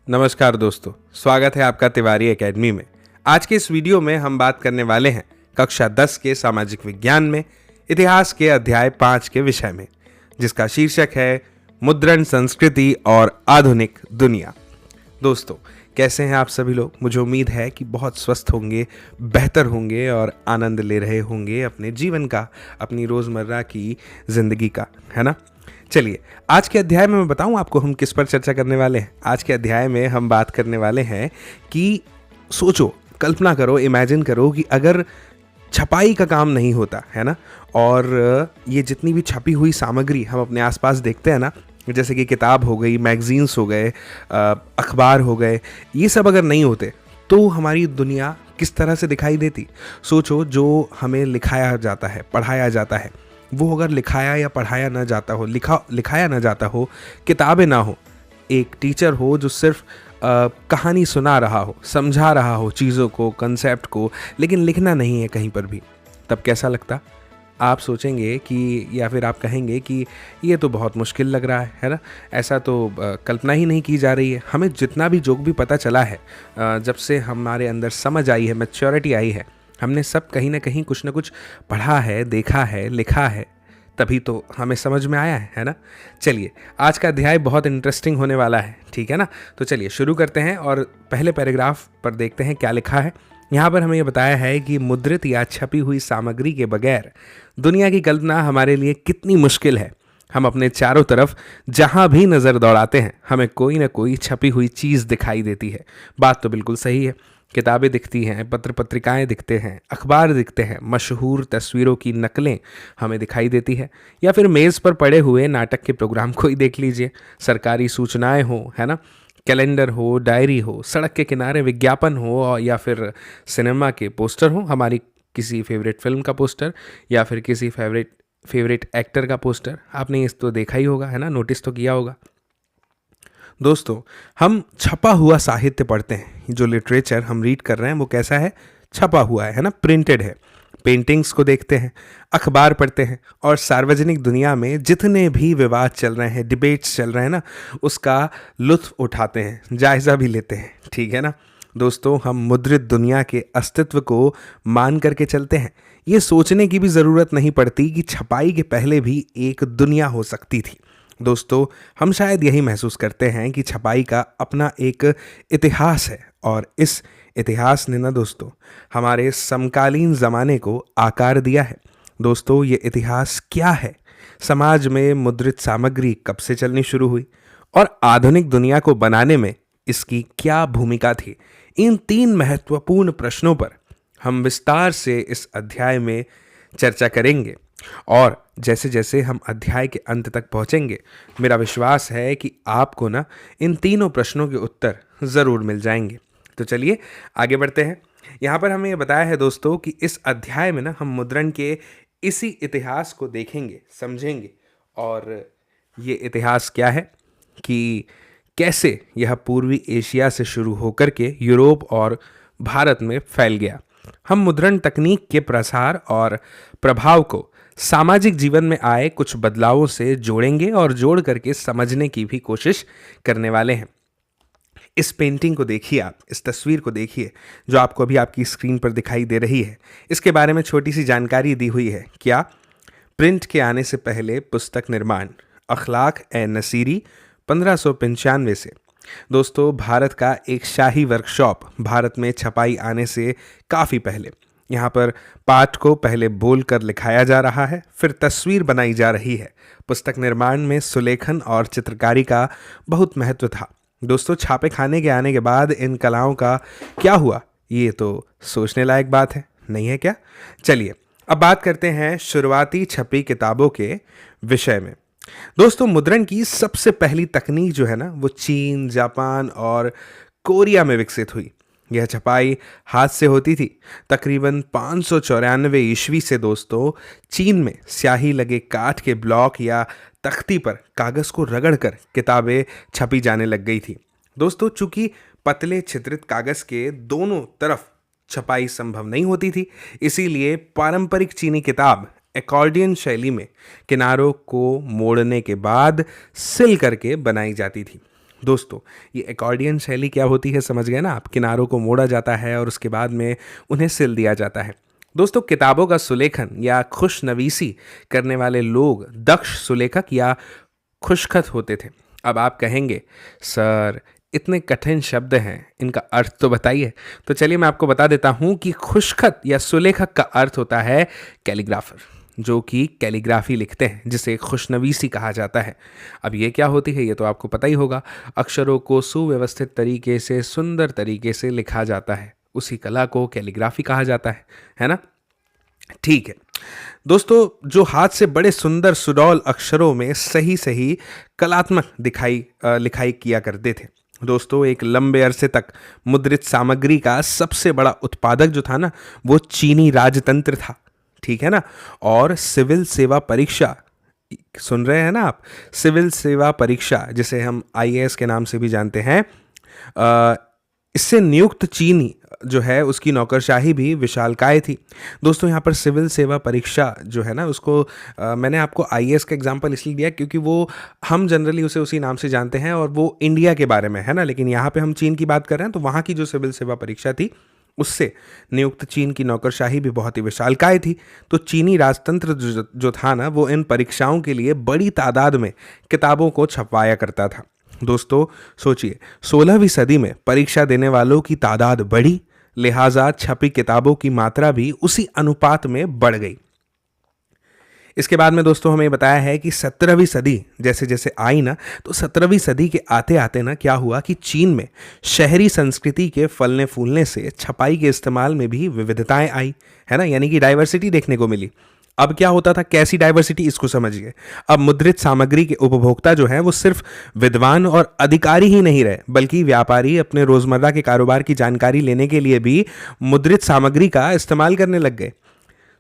नमस्कार दोस्तों, स्वागत है आपका तिवारी एकेडमी में। आज के इस वीडियो में हम बात करने वाले हैं कक्षा 10 के सामाजिक विज्ञान में इतिहास के अध्याय 5 के विषय में, जिसका शीर्षक है मुद्रण संस्कृति और आधुनिक दुनिया। दोस्तों, कैसे हैं आप सभी लोग? मुझे उम्मीद है कि बहुत स्वस्थ होंगे, बेहतर होंगे और आनंद ले रहे होंगे अपने जीवन का, अपनी रोज़मर्रा की ज़िंदगी का, है ना? चलिए, आज के अध्याय में मैं बताऊं आपको हम किस पर चर्चा करने वाले हैं। आज के अध्याय में हम बात करने वाले हैं कि सोचो, कल्पना करो, इमेजिन करो कि अगर छपाई का काम नहीं होता, है ना, और ये जितनी भी छपी हुई सामग्री हम अपने आसपास देखते हैं ना, जैसे कि किताब हो गई, मैगजीन्स हो गए, अखबार हो गए, ये सब अगर नहीं होते तो हमारी दुनिया किस तरह से दिखाई देती। सोचो, जो हमें लिखाया जाता है, पढ़ाया जाता है, वो अगर लिखाया या पढ़ाया ना जाता हो, लिखाया ना जाता हो, किताबें ना हो, एक टीचर हो जो सिर्फ कहानी सुना रहा हो, समझा रहा हो चीज़ों को, कंसेप्ट को, लेकिन लिखना नहीं है कहीं पर भी, तब कैसा लगता? आप सोचेंगे कि, या फिर आप कहेंगे कि ये तो बहुत मुश्किल लग रहा है ना? ऐसा तो कल्पना ही नहीं की जा रही है। हमें जितना भी जोक भी पता चला है, जब से हमारे अंदर समझ आई है, मैच्योरिटी आई है, हमने सब कहीं ना कहीं कुछ ना कुछ पढ़ा है, देखा है, लिखा है, तभी तो हमें समझ में आया है ना? चलिए, आज का अध्याय बहुत इंटरेस्टिंग होने वाला है, ठीक है ना? तो चलिए शुरू करते हैं और पहले पैराग्राफ पर देखते हैं क्या लिखा है। यहाँ पर हमें ये बताया है कि मुद्रित या छपी हुई सामग्री के बगैर दुनिया की कल्पना हमारे लिए कितनी मुश्किल है। हम अपने चारों तरफ जहाँ भी नज़र दौड़ाते हैं, हमें कोई ना कोई छपी हुई चीज़ दिखाई देती है। बात तो बिल्कुल सही है। किताबें दिखती हैं, पत्र पत्रिकाएं दिखते हैं, अखबार दिखते हैं, मशहूर तस्वीरों की नकलें हमें दिखाई देती है, या फिर मेज़ पर पड़े हुए नाटक के प्रोग्राम को ही देख लीजिए। सरकारी सूचनाएं हो, है ना, कैलेंडर हो, डायरी हो, सड़क के किनारे विज्ञापन हो, और या फिर सिनेमा के पोस्टर हो, हमारी किसी फेवरेट फिल्म का पोस्टर या फिर किसी फेवरेट एक्टर का पोस्टर। आपने इस तो देखा ही होगा, है ना, नोटिस तो किया होगा। दोस्तों, हम छपा हुआ साहित्य पढ़ते हैं। जो लिटरेचर हम रीड कर रहे हैं वो कैसा है? छपा हुआ है ना, प्रिंटेड है। पेंटिंग्स को देखते हैं, अखबार पढ़ते हैं, और सार्वजनिक दुनिया में जितने भी विवाद चल रहे हैं, डिबेट्स चल रहे हैं ना, उसका लुत्फ उठाते हैं, जायज़ा भी लेते हैं, ठीक है ना? दोस्तों, हम मुद्रित दुनिया के अस्तित्व को मान करके चलते हैं। ये सोचने की भी ज़रूरत नहीं पड़ती कि छपाई के पहले भी एक दुनिया हो सकती थी। दोस्तों, हम शायद यही महसूस करते हैं कि छपाई का अपना एक इतिहास है, और इस इतिहास ने ना दोस्तों हमारे समकालीन ज़माने को आकार दिया है। दोस्तों, ये इतिहास क्या है? समाज में मुद्रित सामग्री कब से चलनी शुरू हुई, और आधुनिक दुनिया को बनाने में इसकी क्या भूमिका थी? इन 3 महत्वपूर्ण प्रश्नों पर हम विस्तार से इस अध्याय में चर्चा करेंगे, और जैसे जैसे हम अध्याय के अंत तक पहुंचेंगे, मेरा विश्वास है कि आपको ना इन तीनों प्रश्नों के उत्तर ज़रूर मिल जाएंगे। तो चलिए आगे बढ़ते हैं। यहाँ पर हमें ये बताया है दोस्तों कि इस अध्याय में ना हम मुद्रण के इसी इतिहास को देखेंगे, समझेंगे, और ये इतिहास क्या है कि कैसे यह पूर्वी एशिया से शुरू होकर के यूरोप और भारत में फैल गया। हम मुद्रण तकनीक के प्रसार और प्रभाव को सामाजिक जीवन में आए कुछ बदलावों से जोड़ेंगे, और जोड़ करके समझने की भी कोशिश करने वाले हैं। इस पेंटिंग को देखिए, आप इस तस्वीर को देखिए जो आपको अभी आपकी स्क्रीन पर दिखाई दे रही है। इसके बारे में छोटी सी जानकारी दी हुई है। क्या? प्रिंट के आने से पहले पुस्तक निर्माण, अखलाक ए नसीरी, 1595 से। दोस्तों, भारत का एक शाही वर्कशॉप भारत में छपाई आने से काफ़ी पहले। यहाँ पर पाठ को पहले बोलकर लिखाया जा रहा है, फिर तस्वीर बनाई जा रही है। पुस्तक निर्माण में सुलेखन और चित्रकारी का बहुत महत्व था। दोस्तों, छापे खाने के आने के बाद इन कलाओं का क्या हुआ, ये तो सोचने लायक बात है, नहीं है क्या? चलिए अब बात करते हैं शुरुआती छपी किताबों के विषय में। दोस्तों, मुद्रण की सबसे पहली तकनीक जो है ना, वो चीन, जापान और कोरिया में विकसित हुई। यह छपाई हाथ से होती थी। तकरीबन 594 ईस्वी से दोस्तों चीन में स्याही लगे काठ के ब्लॉक या तख्ती पर कागज़ को रगड़कर किताबें छपी जाने लग गई थी। दोस्तों, चूंकि पतले छिद्रित कागज़ के दोनों तरफ छपाई संभव नहीं होती थी, इसीलिए पारंपरिक चीनी किताब एकॉर्डियन शैली में किनारों को मोड़ने के बाद सिल करके बनाई जाती थी। दोस्तों, ये एकॉर्डियन शैली क्या होती है समझ गए ना आप? किनारों को मोड़ा जाता है और उसके बाद में उन्हें सिल दिया जाता है। दोस्तों, किताबों का सुलेखन या खुशनवीसी करने वाले लोग दक्ष सुलेखक या खुशखत होते थे। अब आप कहेंगे सर इतने कठिन शब्द हैं, इनका अर्थ तो बताइए। तो चलिए मैं आपको बता देता हूं कि खुशखत या सुलेखक का अर्थ होता है कैलीग्राफर, जो कि कैलीग्राफी लिखते हैं, जिसे खुशनवीसी कहा जाता है। अब ये क्या होती है ये तो आपको पता ही होगा। अक्षरों को सुव्यवस्थित तरीके से, सुंदर तरीके से लिखा जाता है, उसी कला को कैलीग्राफी कहा जाता है ना? ठीक है दोस्तों, जो हाथ से बड़े सुंदर सुडौल अक्षरों में सही सही कलात्मक लिखाई किया करते थे। दोस्तों, एक लंबे अरसे तक मुद्रित सामग्री का सबसे बड़ा उत्पादक जो था ना, वो चीनी राजतंत्र था। ठीक है ना? और सिविल सेवा परीक्षा, सुन रहे हैं ना आप? सिविल सेवा परीक्षा, जिसे हम आईएएस के नाम से भी जानते हैं, इससे नियुक्त चीनी जो है उसकी नौकरशाही भी विशालकाय थी। दोस्तों, यहाँ पर सिविल सेवा परीक्षा जो है ना, उसको मैंने आपको आईएएस का एग्जांपल इसलिए दिया क्योंकि वो हम जनरली उसे उसी नाम से जानते हैं और वो इंडिया के बारे में है ना, लेकिन यहाँ पे हम चीन की बात कर रहे हैं, तो वहाँ की जो सिविल सेवा परीक्षा थी उससे नियुक्त चीन की नौकरशाही भी बहुत ही विशालकाय थी। तो चीनी राजतंत्र जो था ना, वो इन परीक्षाओं के लिए बड़ी तादाद में किताबों को छपवाया करता था। दोस्तों सोचिए, 16वीं सदी में परीक्षा देने वालों की तादाद बढ़ी, लिहाजा छपी किताबों की मात्रा भी उसी अनुपात में बढ़ गई। इसके बाद में दोस्तों हमें बताया है कि 17वीं सदी जैसे जैसे आई ना, तो 17वीं सदी के आते आते ना क्या हुआ कि चीन में शहरी संस्कृति के फलने फूलने से छपाई के इस्तेमाल में भी विविधताएं आई, है ना, यानी कि डाइवर्सिटी देखने को मिली। अब क्या होता था, कैसी डाइवर्सिटी, इसको समझिए। अब मुद्रित सामग्री के उपभोक्ता जो है वो सिर्फ विद्वान और अधिकारी ही नहीं रहे, बल्कि व्यापारी अपने रोजमर्रा के कारोबार की जानकारी लेने के लिए भी मुद्रित सामग्री का इस्तेमाल करने लग गए।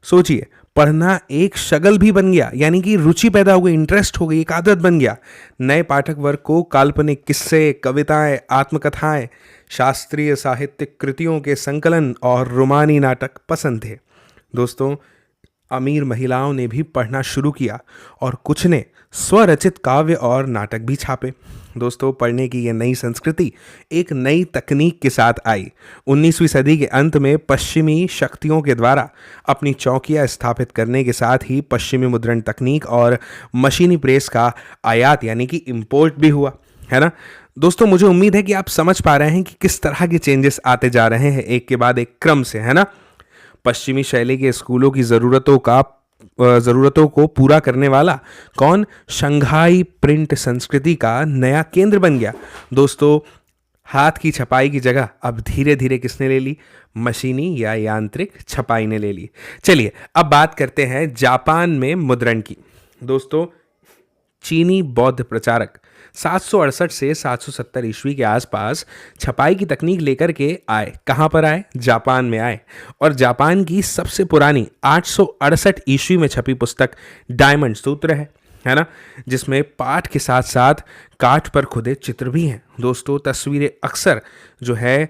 सोचिए, पढ़ना एक शगल भी बन गया, यानी कि रुचि पैदा हो गई, इंटरेस्ट हो गई, एक आदत बन गया। नए पाठक वर्ग को काल्पनिक किस्से, कविताएं, आत्मकथाएं, शास्त्रीय साहित्यिक कृतियों के संकलन और रोमानी नाटक पसंद थे। दोस्तों, अमीर महिलाओं ने भी पढ़ना शुरू किया और कुछ ने स्वरचित काव्य और नाटक भी छापे। दोस्तों, पढ़ने की यह नई संस्कृति एक नई तकनीक के साथ आई। 19वीं सदी के अंत में पश्चिमी शक्तियों के द्वारा अपनी चौकियां स्थापित करने के साथ ही पश्चिमी मुद्रण तकनीक और मशीनी प्रेस का आयात यानी कि इंपोर्ट भी हुआ, है ना। दोस्तों, मुझे उम्मीद है कि आप समझ पा रहे हैं कि किस तरह के चेंजेस आते जा रहे हैं एक के बाद एक क्रम से, है ना। पश्चिमी शैली के स्कूलों की ज़रूरतों को पूरा करने वाला कौन? शंघाई प्रिंट संस्कृति का नया केंद्र बन गया। दोस्तों, हाथ की छपाई की जगह अब धीरे धीरे किसने ले ली? मशीनी या यांत्रिक छपाई ने ले ली। चलिए अब बात करते हैं जापान में मुद्रण की। दोस्तों, चीनी बौद्ध प्रचारक 768 से 770 ईस्वी के आसपास छपाई की तकनीक लेकर के आए। कहाँ पर आए? जापान में आए। और जापान की सबसे पुरानी 868 ईस्वी में छपी पुस्तक डायमंड सूत्र है ना, जिसमें पाठ के साथ साथ काठ पर खुदे चित्र भी हैं। दोस्तों, तस्वीरें अक्सर जो है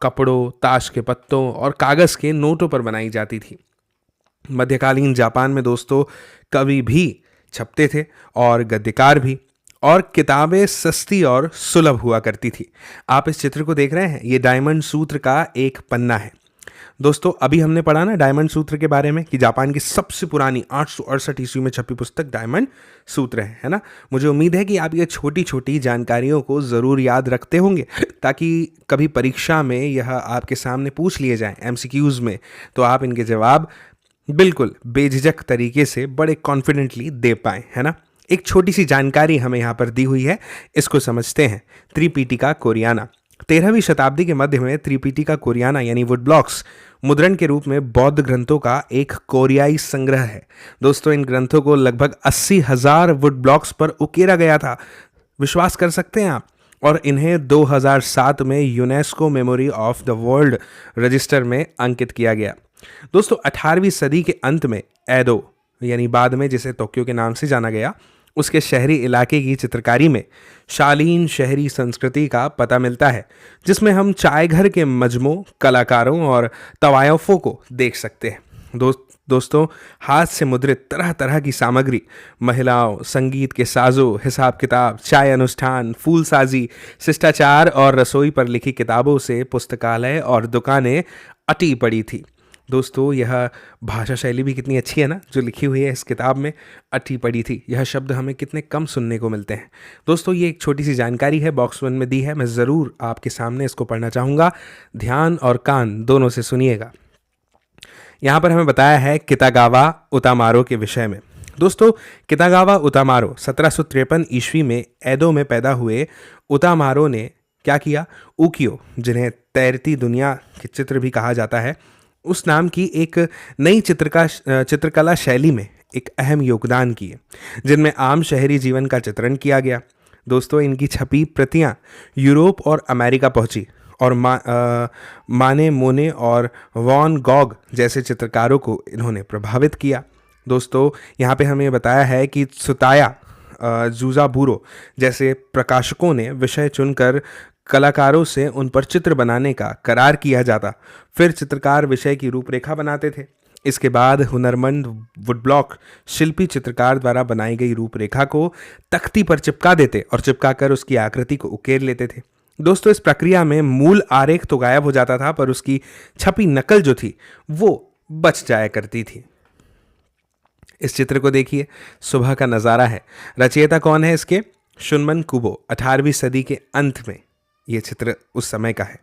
कपड़ों, ताश के पत्तों और कागज़ के नोटों पर बनाई जाती थी। मध्यकालीन जापान में दोस्तों कवि भी छपते थे और गद्यकार भी, और किताबें सस्ती और सुलभ हुआ करती थी। आप इस चित्र को देख रहे हैं, ये डायमंड सूत्र का एक पन्ना है। दोस्तों, अभी हमने पढ़ा ना डायमंड सूत्र के बारे में कि जापान की सबसे पुरानी 868 ईस्वी में छपी पुस्तक डायमंड सूत्र है ना। मुझे उम्मीद है कि आप ये छोटी छोटी जानकारियों को ज़रूर याद रखते होंगे, ताकि कभी परीक्षा में यह आपके सामने पूछ लिए जाएं एमसीक्यूज़ में, तो आप इनके जवाब बिल्कुल बेझिझक तरीके से बड़े कॉन्फिडेंटली दे पाएं, है ना। एक छोटी सी जानकारी हमें यहाँ पर दी हुई है, इसको समझते हैं। त्रिपिटिका कोरियाना 13वीं शताब्दी के मध्य में त्रिपिटिका कोरियाना यानी वुड ब्लॉक्स मुद्रण के रूप में बौद्ध ग्रंथों का एक कोरियाई संग्रह है। दोस्तों, इन ग्रंथों को लगभग 80,000 वुड ब्लॉक्स पर उकेरा गया था। विश्वास कर सकते हैं आप? और इन्हें 2007 में UNESCO memory of the world register में अंकित किया गया। दोस्तों, 18वीं सदी के अंत में एडो यानी बाद में जिसे टोक्यो के नाम से जाना गया, उसके शहरी इलाके की चित्रकारी में शालीन शहरी संस्कृति का पता मिलता है, जिसमें हम चाय घर के मजमों, कलाकारों और तवायफों को देख सकते हैं। दोस्तों, हाथ से मुद्रित तरह तरह की सामग्री, महिलाओं, संगीत के साजों, हिसाब किताब, चाय अनुष्ठान, फूलसाजी, शिष्टाचार और रसोई पर लिखी किताबों से पुस्तकालय और दुकानें अटी पड़ी थी। दोस्तों, यह भाषा शैली भी कितनी अच्छी है ना, जो लिखी हुई है इस किताब में, अटी पड़ी थी। यह शब्द हमें कितने कम सुनने को मिलते हैं। दोस्तों, ये एक छोटी सी जानकारी है, बॉक्स 1 में दी है, मैं ज़रूर आपके सामने इसको पढ़ना चाहूँगा। ध्यान और कान दोनों से सुनिएगा। यहाँ पर हमें बताया है कितागावा उतामारो के विषय में। दोस्तों, कितागावा उतामारो 1753 ईस्वी में एदो में पैदा हुए। उतामारो ने क्या किया, उकियो, जिन्हें तैरती दुनिया के चित्र भी कहा जाता है, उस नाम की एक नई चित्रकला शैली में एक अहम योगदान किए, जिनमें आम शहरी जीवन का चित्रण किया गया। दोस्तों, इनकी छपी प्रतियां यूरोप और अमेरिका पहुंची और माने मोने और वॉन गॉग जैसे चित्रकारों को इन्होंने प्रभावित किया। दोस्तों, यहाँ पे हमें बताया है कि सुताया जूजाबूरो जैसे प्रकाशकों ने विषय चुनकर कलाकारों से उन पर चित्र बनाने का करार किया जाता, फिर चित्रकार विषय की रूपरेखा बनाते थे। इसके बाद हुनरमंद वुडब्लॉक शिल्पी चित्रकार द्वारा बनाई गई रूपरेखा को तख्ती पर चिपका देते और चिपकाकर उसकी आकृति को उकेर लेते थे। दोस्तों, इस प्रक्रिया में मूल आरेख तो गायब हो जाता था, पर उसकी छपी नकल जो थी वो बच जाया करती थी। इस चित्र को देखिए, सुबह का नज़ारा है। रचयिता कौन है इसके? शुनमन कुबो। 18वीं सदी के अंत में ये चित्र उस समय का है।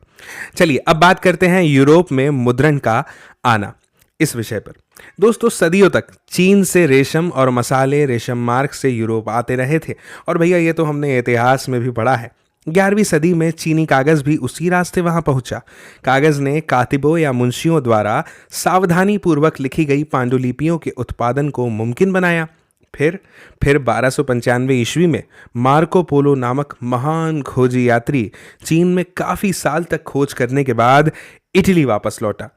चलिए अब बात करते हैं यूरोप में मुद्रण का आना, इस विषय पर। दोस्तों, सदियों तक चीन से रेशम और मसाले रेशम मार्ग से यूरोप आते रहे थे, और भैया ये तो हमने इतिहास में भी पढ़ा है। 11वीं सदी में चीनी कागज भी उसी रास्ते वहां पहुंचा। कागज ने कातिबों या मुंशियों द्वारा सावधानी पूर्वक लिखी गई पांडुलिपियों के उत्पादन को मुमकिन बनाया। फिर 1295 ईस्वी में मार्को पोलो नामक महान खोजी यात्री चीन में काफी साल तक खोज करने के बाद इटली वापस लौटा।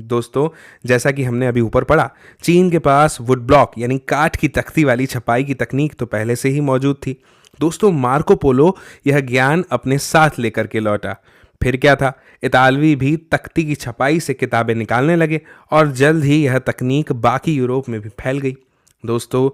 दोस्तों, जैसा कि हमने अभी ऊपर पढ़ा, चीन के पास वुड ब्लॉक यानी काठ की तख्ती वाली छपाई की तकनीक तो पहले से ही मौजूद थी। दोस्तों, मार्को पोलो यह ज्ञान अपने साथ लेकर के लौटा। फिर क्या था, इतालवी भी तख्ती की छपाई से किताबें निकालने लगे और जल्द ही यह तकनीक बाकी यूरोप में भी फैल गई। दोस्तों,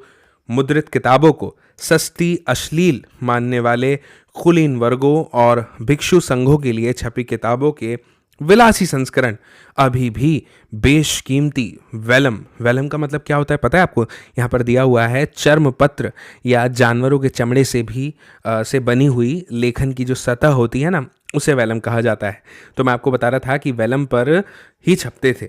मुद्रित किताबों को सस्ती अश्लील मानने वाले कुलीन वर्गों और भिक्षु संघों के लिए छपी किताबों के विलासी संस्करण अभी भी बेशकीमती वेलम का मतलब क्या होता है पता है आपको? यहाँ पर दिया हुआ है चर्म पत्र या जानवरों के चमड़े से भी से बनी हुई लेखन की जो सतह होती है ना, उसे वेलम कहा जाता है। तो मैं आपको बता रहा था कि वेलम पर ही छपते थे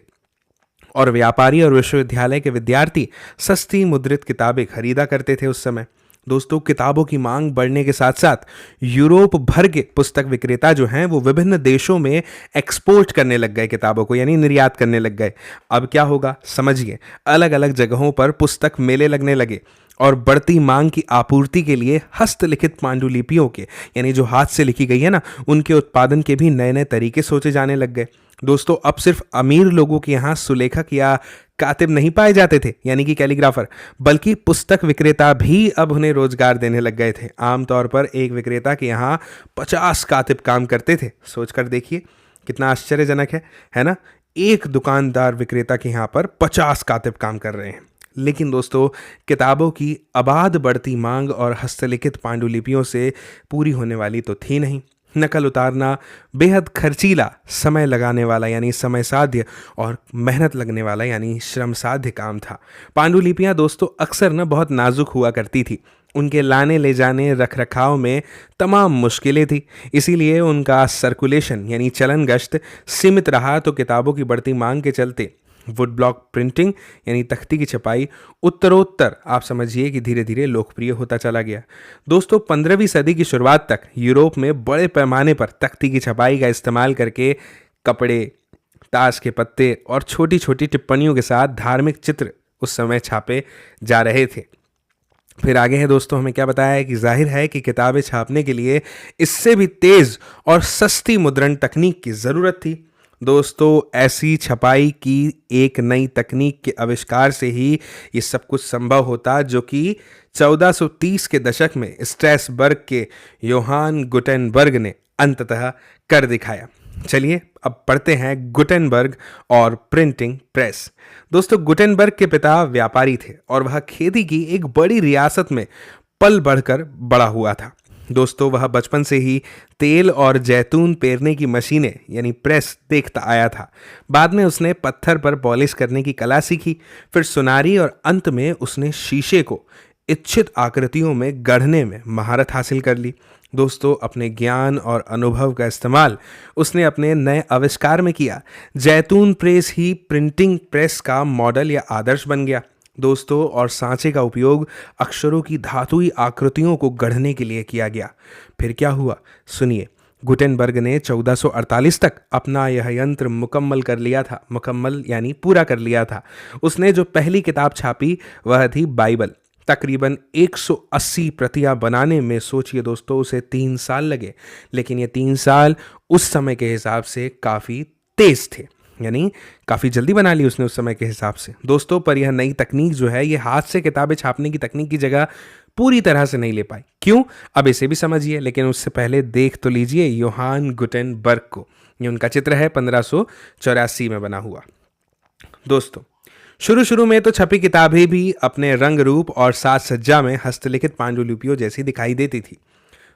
और व्यापारी और विश्वविद्यालय के विद्यार्थी सस्ती मुद्रित किताबें खरीदा करते थे उस समय। दोस्तों, किताबों की मांग बढ़ने के साथ साथ यूरोप भर के पुस्तक विक्रेता जो हैं वो विभिन्न देशों में एक्सपोर्ट करने लग गए किताबों को, यानी निर्यात करने लग गए। अब क्या होगा समझिए, अलग अलग जगहों पर पुस्तक मेले लगने लगे और बढ़ती मांग की आपूर्ति के लिए हस्तलिखित पांडुलिपियों के, यानी जो हाथ से लिखी गई है ना, उनके उत्पादन के भी नए नए तरीके सोचे जाने लग गए। दोस्तों, अब सिर्फ अमीर लोगों के यहाँ सुलेखक या कातिब नहीं पाए जाते थे, यानी कि कैलीग्राफर, बल्कि पुस्तक विक्रेता भी अब उन्हें रोजगार देने लग गए थे। आमतौर पर एक विक्रेता के यहाँ 50 कातिब काम करते थे। सोचकर देखिए कितना आश्चर्यजनक है ना? एक दुकानदार विक्रेता के यहाँ पर 50 कातिब काम कर रहे हैं। लेकिन दोस्तों, किताबों की अबाध बढ़ती मांग और हस्तलिखित पांडुलिपियों से पूरी होने वाली तो थी नहीं। नकल उतारना बेहद खर्चीला, समय लगाने वाला यानी समय साध्य और मेहनत लगने वाला यानी श्रम साध्य काम था। पांडुलिपियां दोस्तों अक्सर न बहुत नाजुक हुआ करती थी। उनके लाने ले जाने रख रखाव में तमाम मुश्किलें थी, इसीलिए उनका सर्कुलेशन यानी चलन गश्त सीमित रहा। तो किताबों की बढ़ती मांग के चलते वुड ब्लॉक प्रिंटिंग यानी तख्ती की छपाई उत्तरोत्तर आप समझिए कि धीरे धीरे लोकप्रिय होता चला गया। दोस्तों, 15वीं सदी की शुरुआत तक यूरोप में बड़े पैमाने पर तख्ती की छपाई का इस्तेमाल करके कपड़े, ताश के पत्ते और छोटी छोटी टिप्पणियों के साथ धार्मिक चित्र उस समय छापे जा रहे थे। फिर आगे है दोस्तों, हमें क्या बताया है कि जाहिर है कि किताबें छापने के लिए इससे भी तेज और सस्ती मुद्रण तकनीक की ज़रूरत थी। दोस्तों, ऐसी छपाई की एक नई तकनीक के आविष्कार से ही ये सब कुछ संभव होता, जो कि 1430 के दशक में स्ट्रैसबर्ग के योहान गुटेनबर्ग ने अंततः कर दिखाया। चलिए अब पढ़ते हैं गुटेनबर्ग और प्रिंटिंग प्रेस। दोस्तों, गुटेनबर्ग के पिता व्यापारी थे और वह खेती की एक बड़ी रियासत में पल बढ़कर बड़ा हुआ था। दोस्तों, वह बचपन से ही तेल और जैतून पेरने की मशीनें यानी प्रेस देखता आया था। बाद में उसने पत्थर पर पॉलिश करने की कला सीखी, फिर सुनारी और अंत में उसने शीशे को इच्छित आकृतियों में गढ़ने में महारत हासिल कर ली। दोस्तों, अपने ज्ञान और अनुभव का इस्तेमाल उसने अपने नए आविष्कार में किया। जैतून प्रेस ही प्रिंटिंग प्रेस का मॉडल या आदर्श बन गया। दोस्तों, और सांचे का उपयोग अक्षरों की धातुई आकृतियों को गढ़ने के लिए किया गया। फिर क्या हुआ, सुनिए। गुटेनबर्ग ने 1448 तक अपना यह यंत्र मुकम्मल कर लिया था। मुकम्मल यानी पूरा कर लिया था। उसने जो पहली किताब छापी वह थी बाइबल। तकरीबन 180 प्रतियां बनाने में सोचिए दोस्तों, उसे 3 साल लगे। लेकिन ये 3 साल उस समय के हिसाब से काफ़ी तेज थे, यानी काफ़ी जल्दी बना ली उसने उस समय के हिसाब से। दोस्तों, पर यह नई तकनीक जो है ये हाथ से किताबें छापने की तकनीक की जगह पूरी तरह से नहीं ले पाई। क्यों, अब इसे भी समझिए, लेकिन उससे पहले देख तो लीजिए योहान गुटेनबर्ग को। ये उनका चित्र है 1584 में बना हुआ। दोस्तों, शुरू में तो छपी किताबें भी अपने रंग रूप और साज सज्जा में हस्तलिखित पांडुलिपियों जैसी दिखाई देती थी।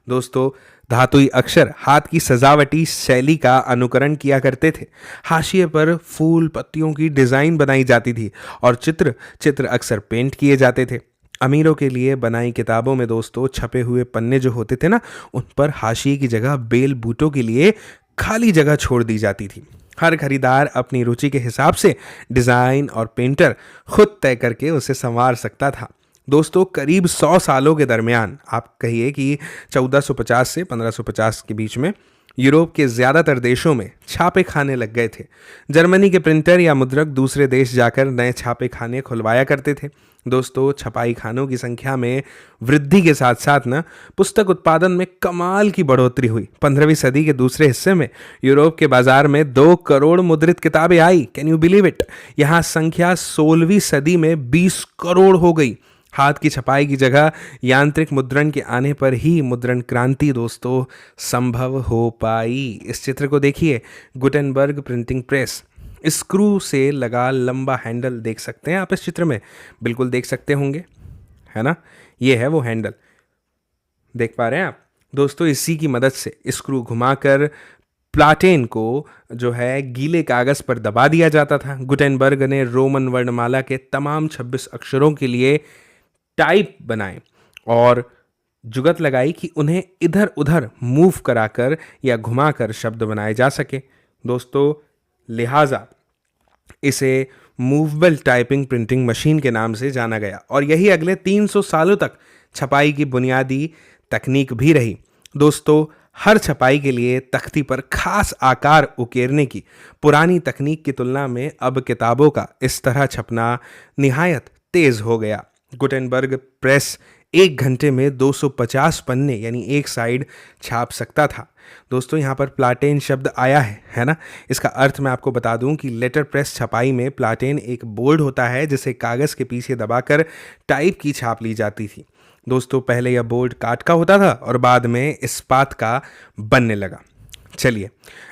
दोस्तों, धातुई अक्षर हाथ की सजावटी शैली का अनुकरण किया करते थे। हाशिए पर फूल पत्तियों की डिजाइन बनाई जाती थी और चित्र अक्सर पेंट किए जाते थे। अमीरों के लिए बनाई किताबों में दोस्तों छपे हुए पन्ने जो होते थे ना, उन पर हाशिए की जगह बेल बूटों के लिए खाली जगह छोड़ दी जाती थी। हर खरीदार अपनी रुचि के हिसाब से डिज़ाइन और पेंटर खुद तय करके उसे संवार सकता था। दोस्तों, करीब 100 सालों के दरमियान, आप कहिए कि 1450 से 1550 के बीच में, यूरोप के ज़्यादातर देशों में छापे खाने लग गए थे। जर्मनी के प्रिंटर या मुद्रक दूसरे देश जाकर नए छापे खाने खुलवाया करते थे। दोस्तों, छपाई खानों की संख्या में वृद्धि के साथ साथ ना पुस्तक उत्पादन में कमाल की बढ़ोतरी हुई। 15वीं सदी के दूसरे हिस्से में यूरोप के बाजार में 2 करोड़ मुद्रित किताबें आई। Can you believe it. यहाँ संख्या 16वीं सदी में 20 करोड़ हो गई। हाथ की छपाई की जगह यांत्रिक मुद्रण के आने पर ही मुद्रण क्रांति दोस्तों संभव हो पाई। इस चित्र को देखिए, गुटेनबर्ग प्रिंटिंग प्रेस। स्क्रू से लगा लंबा हैंडल देख सकते हैं आप इस चित्र में, बिल्कुल देख सकते होंगे, है ना। ये है वो हैंडल, देख पा रहे हैं आप दोस्तों। इसी की मदद से स्क्रू घुमाकर प्लाटेन को जो है गीले कागज पर दबा दिया जाता था। गुटेनबर्ग ने रोमन वर्णमाला के तमाम 26 अक्षरों के लिए टाइप बनाए और जुगत लगाई कि उन्हें इधर उधर मूव कराकर या घुमाकर शब्द बनाए जा सके। दोस्तों, लिहाजा इसे मूवेबल टाइपिंग प्रिंटिंग मशीन के नाम से जाना गया और यही अगले 300 सालों तक छपाई की बुनियादी तकनीक भी रही। दोस्तों, हर छपाई के लिए तख्ती पर खास आकार उकेरने की पुरानी तकनीक की तुलना में अब किताबों का इस तरह छपना निहायत तेज हो गया। गुटेनबर्ग प्रेस 1 घंटे में 250 पन्ने यानी एक साइड छाप सकता था। दोस्तों, यहाँ पर प्लाटेन शब्द आया है ना। इसका अर्थ मैं आपको बता दूं कि लेटर प्रेस छपाई में प्लाटेन एक बोर्ड होता है जिसे कागज़ के पीछे दबाकर टाइप की छाप ली जाती थी। दोस्तों, पहले यह बोर्ड काठ का होता था और बाद में इस्पात का बनने लगा। चलिए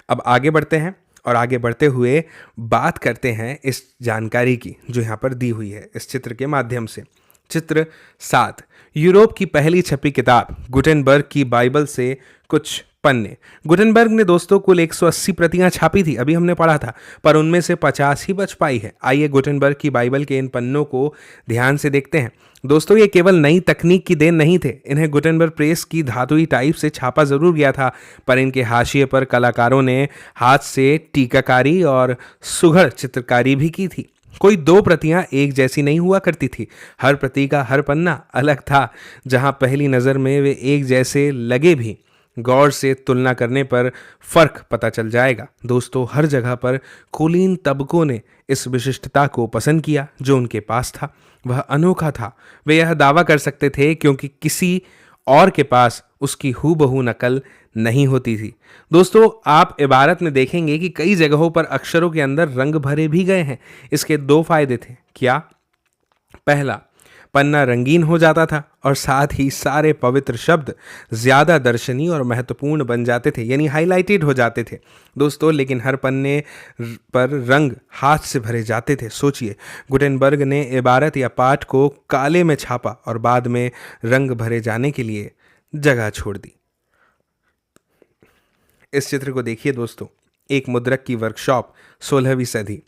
अब आगे बढ़ते हैं और आगे बढ़ते हुए बात करते हैं इस जानकारी की जो यहाँ पर दी हुई है इस चित्र के माध्यम से। चित्र 7, यूरोप की पहली छपी किताब गुटेनबर्ग की बाइबल से कुछ पन्ने। गुटेनबर्ग ने दोस्तों कुल 180 प्रतियां छापी थी, अभी हमने पढ़ा था, पर उनमें से 50 ही बच पाई है। आइए गुटेनबर्ग की बाइबल के इन पन्नों को ध्यान से देखते हैं। दोस्तों, ये केवल नई तकनीक की देन नहीं थे। इन्हें गुटेनबर्ग प्रेस की धातुई टाइप से छापा जरूर गया था, पर इनके हाशिए पर कलाकारों ने हाथ से टीकाकारी और सुघड़ चित्रकारी भी की थी। कोई 2 प्रतियां एक जैसी नहीं हुआ करती थी। हर प्रति का हर पन्ना अलग था। जहां पहली नज़र में वे एक जैसे लगे भी, गौर से तुलना करने पर फर्क पता चल जाएगा। दोस्तों, हर जगह पर कुलीन तबकों ने इस विशिष्टता को पसंद किया जो उनके पास था। वह अनोखा था। वे यह दावा कर सकते थे क्योंकि किसी और के पास उसकी हूबहू नकल नहीं होती थी। दोस्तों, आप इबारत में देखेंगे कि कई जगहों पर अक्षरों के अंदर रंग भरे भी गए हैं। इसके 2 फायदे थे। क्या? पहला, पन्ना रंगीन हो जाता था और साथ ही सारे पवित्र शब्द ज़्यादा दर्शनीय और महत्वपूर्ण बन जाते थे, यानी हाईलाइटेड हो जाते थे दोस्तों। लेकिन हर पन्ने पर रंग हाथ से भरे जाते थे। सोचिए, गुटेनबर्ग ने इबारत या पाठ को काले में छापा और बाद में रंग भरे जाने के लिए जगह छोड़ दी। इस चित्र को देखिए दोस्तों, एक मुद्रक की वर्कशॉप 16वीं सदी।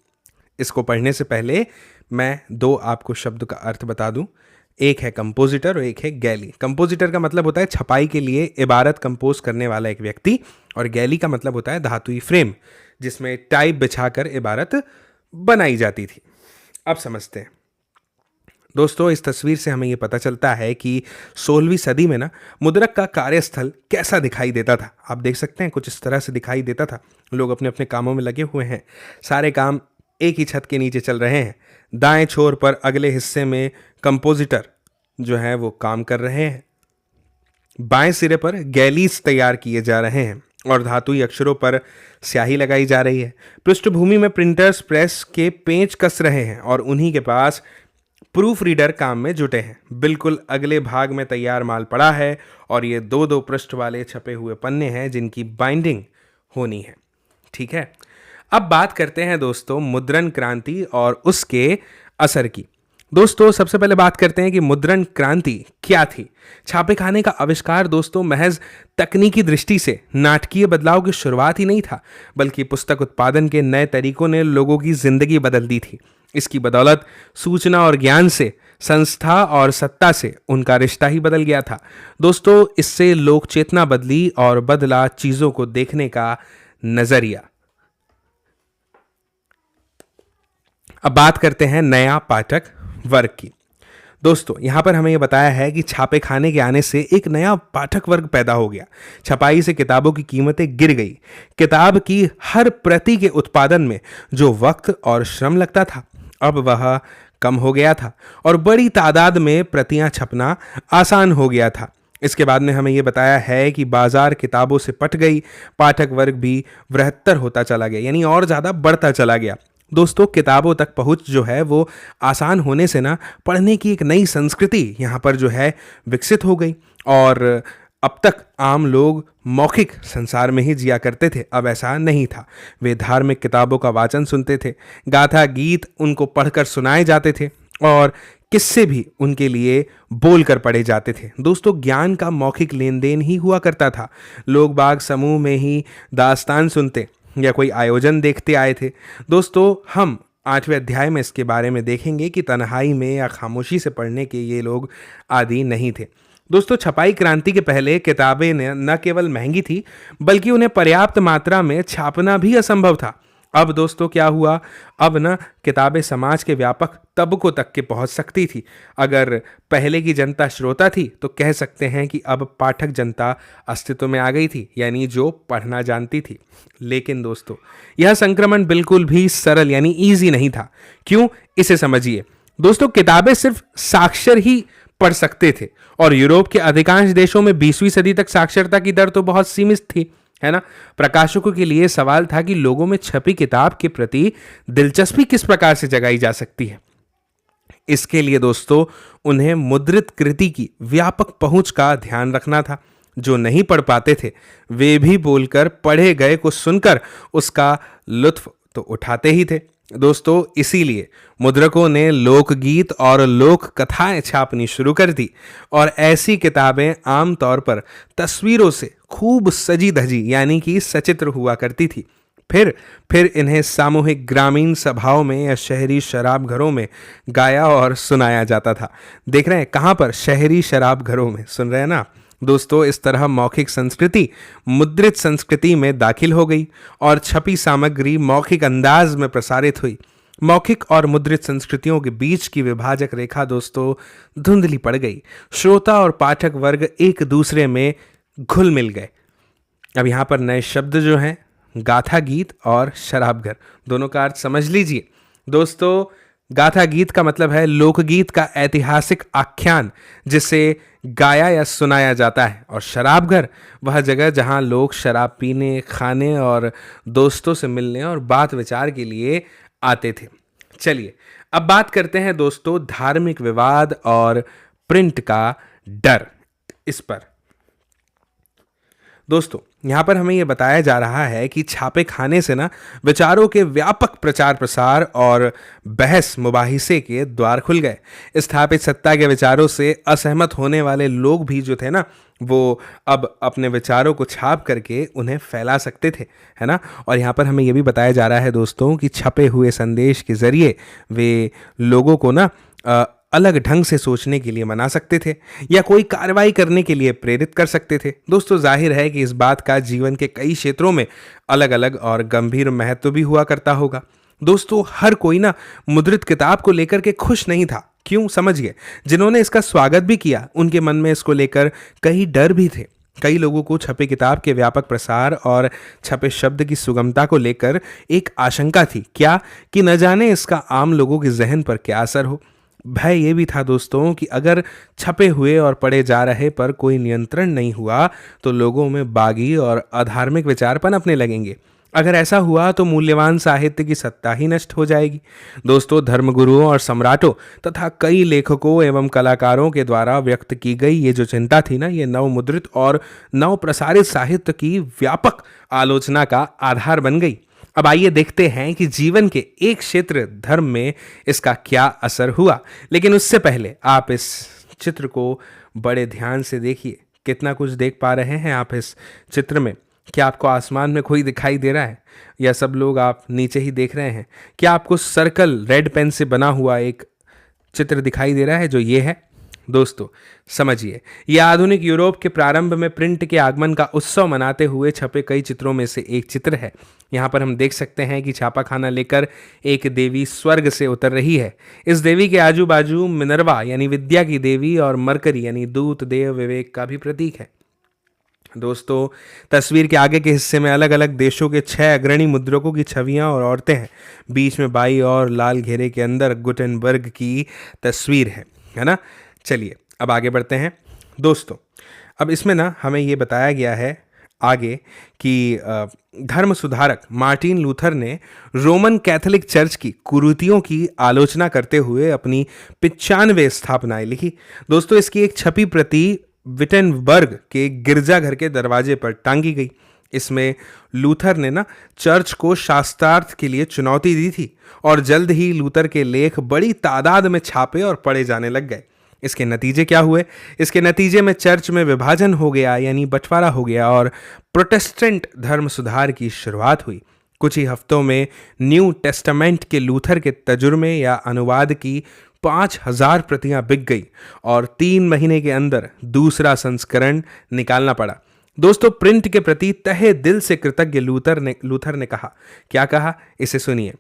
इसको पढ़ने से पहले मैं दो आपको शब्द का अर्थ बता दूं। एक है कंपोजिटर और एक है गैली। कंपोजिटर का मतलब होता है छपाई के लिए इबारत कंपोज करने वाला एक व्यक्ति, और गैली का मतलब होता है धातुई फ्रेम जिसमें टाइप बिछाकर इबारत बनाई जाती थी। अब समझते हैं दोस्तों, इस तस्वीर से हमें यह पता चलता है कि 16वीं सदी में ना मुद्रक का कार्यस्थल कैसा दिखाई देता था। आप देख सकते हैं कुछ इस तरह से दिखाई देता था। लोग अपने अपने कामों में लगे हुए हैं, सारे काम एक ही छत के नीचे चल रहे हैं। दाएं छोर पर अगले हिस्से में कंपोजिटर जो है वो काम कर रहे हैं, बाएं सिरे पर गैलीज तैयार किए जा रहे हैं और धातुई अक्षरों पर स्याही लगाई जा रही है। पृष्ठभूमि में प्रिंटर्स प्रेस के पेंच कस रहे हैं और उन्हीं के पास प्रूफ रीडर काम में जुटे हैं। बिल्कुल अगले भाग में तैयार माल पड़ा है और ये दो दो पृष्ठ वाले छपे हुए पन्ने हैं जिनकी बाइंडिंग होनी है। ठीक है, अब बात करते हैं दोस्तों मुद्रण क्रांति और उसके असर की। दोस्तों सबसे पहले बात करते हैं कि मुद्रण क्रांति क्या थी। छापे खाने का आविष्कार दोस्तों महज तकनीकी दृष्टि से नाटकीय बदलाव की शुरुआत ही नहीं था, बल्कि पुस्तक उत्पादन के नए तरीकों ने लोगों की जिंदगी बदल दी थी। इसकी बदौलत सूचना और ज्ञान से, संस्था और सत्ता से उनका रिश्ता ही बदल गया था। दोस्तों इससे लोक चेतना बदली और बदला चीजों को देखने का नजरिया। अब बात करते हैं नया पाठक वर्ग की। दोस्तों यहां पर हमें यह बताया है कि छापे खाने के आने से एक नया पाठक वर्ग पैदा हो गया। छपाई से किताबों की कीमतें गिर गई। किताब की हर प्रति के उत्पादन में जो वक्त और श्रम लगता था अब वह कम हो गया था और बड़ी तादाद में प्रतियां छपना आसान हो गया था। इसके बाद में हमें यह बताया है कि बाजार किताबों से पट गई, पाठक वर्ग भी बृहत्तर होता चला गया, यानी और ज़्यादा बढ़ता चला गया। दोस्तों किताबों तक पहुंच जो है वो आसान होने से ना पढ़ने की एक नई संस्कृति यहाँ पर जो है विकसित हो गई। और अब तक आम लोग मौखिक संसार में ही जिया करते थे, अब ऐसा नहीं था। वे धार्मिक किताबों का वाचन सुनते थे, गाथा गीत उनको पढ़कर सुनाए जाते थे और किस्से भी उनके लिए बोल कर पढ़े जाते थे। दोस्तों ज्ञान का मौखिक लेन देन ही हुआ करता था। लोग बाग समूह में ही दास्तान सुनते या कोई आयोजन देखते आए थे। दोस्तों हम 8वें अध्याय में इसके बारे में देखेंगे कि तन्हाई में या खामोशी से पढ़ने के ये लोग आदी नहीं थे। दोस्तों छपाई क्रांति के पहले किताबें न केवल महंगी थी बल्कि उन्हें पर्याप्त मात्रा में छापना भी असंभव था। अब दोस्तों क्या हुआ, अब न किताबें समाज के व्यापक तबकों तक के पहुंच सकती थी। अगर पहले की जनता श्रोता थी तो कह सकते हैं कि अब पाठक जनता अस्तित्व में आ गई थी, यानी जो पढ़ना जानती थी। लेकिन दोस्तों यह संक्रमण बिल्कुल भी सरल यानी ईजी नहीं था। क्यों, इसे समझिए। दोस्तों किताबें सिर्फ साक्षर ही पढ़ सकते थे और यूरोप के अधिकांश देशों में 20वीं सदी तक साक्षरता की दर तो बहुत सीमित थी, है ना। प्रकाशकों के लिए सवाल था कि लोगों में छपी किताब के प्रति दिलचस्पी किस प्रकार से जगाई जा सकती है। इसके लिए दोस्तों उन्हें मुद्रित कृति की व्यापक पहुंच का ध्यान रखना था। जो नहीं पढ़ पाते थे वे भी बोलकर पढ़े गए को सुनकर उसका लुत्फ तो उठाते ही थे। दोस्तों इसीलिए मुद्रकों ने लोकगीत और लोक कथाएं छापनी शुरू कर दी और ऐसी किताबें आमतौर पर तस्वीरों से खूब सजी धजी यानी कि सचित्र हुआ करती थी। फिर इन्हें सामूहिक ग्रामीण सभाओं में या शहरी शराब घरों में गाया और सुनाया जाता था। देख रहे हैं कहाँ पर, शहरी शराब घरों में, सुन रहे हैं ना दोस्तों। इस तरह मौखिक संस्कृति मुद्रित संस्कृति में दाखिल हो गई और छपी सामग्री मौखिक अंदाज में प्रसारित हुई। मौखिक और मुद्रित संस्कृतियों के बीच की विभाजक रेखा दोस्तों धुंधली पड़ गई। श्रोता और पाठक वर्ग एक दूसरे में घुल मिल गए। अब यहाँ पर नए शब्द जो हैं गाथा गीत और शराब घर, दोनों का अर्थ समझ लीजिए। दोस्तों गाथा गीत का मतलब है लोकगीत का ऐतिहासिक आख्यान जिसे गाया या सुनाया जाता है, और शराब घर वह जगह जहां लोग शराब पीने, खाने और दोस्तों से मिलने और बात विचार के लिए आते थे। चलिए अब बात करते हैं दोस्तों धार्मिक विवाद और प्रिंट का डर इस पर। दोस्तों यहाँ पर हमें यह बताया जा रहा है कि छापे खाने से ना विचारों के व्यापक प्रचार प्रसार और बहस मुबाहिसे के द्वार खुल गए। स्थापित सत्ता के विचारों से असहमत होने वाले लोग भी जो थे ना, वो अब अपने विचारों को छाप करके उन्हें फैला सकते थे, है ना। और यहाँ पर हमें यह भी बताया जा रहा है दोस्तों कि छपे हुए संदेश के जरिए वे लोगों को ना अलग ढंग से सोचने के लिए मना सकते थे या कोई कार्रवाई करने के लिए प्रेरित कर सकते थे। दोस्तों जाहिर है कि इस बात का जीवन के कई क्षेत्रों में अलग अलग और गंभीर महत्व भी हुआ करता होगा। दोस्तों हर कोई ना मुद्रित किताब को लेकर के खुश नहीं था। क्यों, समझिए। जिन्होंने इसका स्वागत भी किया उनके मन में इसको लेकर कई डर भी थे। कई लोगों को छपे किताब के व्यापक प्रसार और छपे शब्द की सुगमता को लेकर एक आशंका थी, क्या कि न जाने इसका आम लोगों के जहन पर क्या असर हो। भय ये भी था दोस्तों कि अगर छपे हुए और पढ़े जा रहे पर कोई नियंत्रण नहीं हुआ तो लोगों में बागी और अधार्मिक विचार पनपने लगेंगे। अगर ऐसा हुआ तो मूल्यवान साहित्य की सत्ता ही नष्ट हो जाएगी। दोस्तों धर्मगुरुओं और सम्राटों तथा कई लेखकों एवं कलाकारों के द्वारा व्यक्त की गई ये जो चिंता थी ना, ये नवमुद्रित और नव प्रसारित साहित्य की व्यापक आलोचना का आधार बन गई। अब आइए देखते हैं कि जीवन के एक क्षेत्र धर्म में इसका क्या असर हुआ। लेकिन उससे पहले आप इस चित्र को बड़े ध्यान से देखिए। कितना कुछ देख पा रहे हैं आप इस चित्र में? क्या आपको आसमान में कोई दिखाई दे रहा है या सब लोग आप नीचे ही देख रहे हैं? क्या आपको सर्कल रेड पेन से बना हुआ एक चित्र दिखाई दे रहा है जो ये है? दोस्तों समझिए, यह आधुनिक यूरोप के प्रारंभ में प्रिंट के आगमन का उत्सव मनाते हुए छपे कई चित्रों में से एक चित्र है। यहाँ पर हम देख सकते हैं कि छापा खाना लेकर एक देवी स्वर्ग से उतर रही है। इस देवी के आजू बाजू मिनर्वा यानी विद्या की देवी और मरकरी यानी दूत देव विवेक का भी प्रतीक है। दोस्तों तस्वीर के आगे के हिस्से में अलग अलग देशों के 6 अग्रणी मुद्रकों की छवियां और औरतें हैं। बीच में बाई और लाल घेरे के अंदर गुटेनबर्ग की तस्वीर है ना। चलिए अब आगे बढ़ते हैं दोस्तों। अब इसमें ना हमें ये बताया गया है आगे कि धर्म सुधारक मार्टिन लूथर ने रोमन कैथोलिक चर्च की कुरीतियों की आलोचना करते हुए अपनी 95 स्थापनाएं लिखी। दोस्तों इसकी एक छपी प्रति विटेनबर्ग के गिरजाघर के दरवाजे पर टांगी गई। इसमें लूथर ने ना चर्च को शास्त्रार्थ के लिए चुनौती दी थी और जल्द ही लूथर के लेख बड़ी तादाद में छापे और पढ़े जाने लग गए। इसके नतीजे क्या हुए? इसके नतीजे में चर्च में विभाजन हो गया यानी बंटवारा हो गया और प्रोटेस्टेंट धर्म सुधार की शुरुआत हुई। कुछ ही हफ्तों में न्यू टेस्टामेंट के लूथर के तर्जुमे या अनुवाद की 5000 प्रतियां बिक गई और 3 महीने के अंदर दूसरा संस्करण निकालना पड़ा। दोस्तों प्रिंट के प्रति तहे दिल से कृतज्ञ लूथर ने कहा, क्या कहा इसे सुनिए।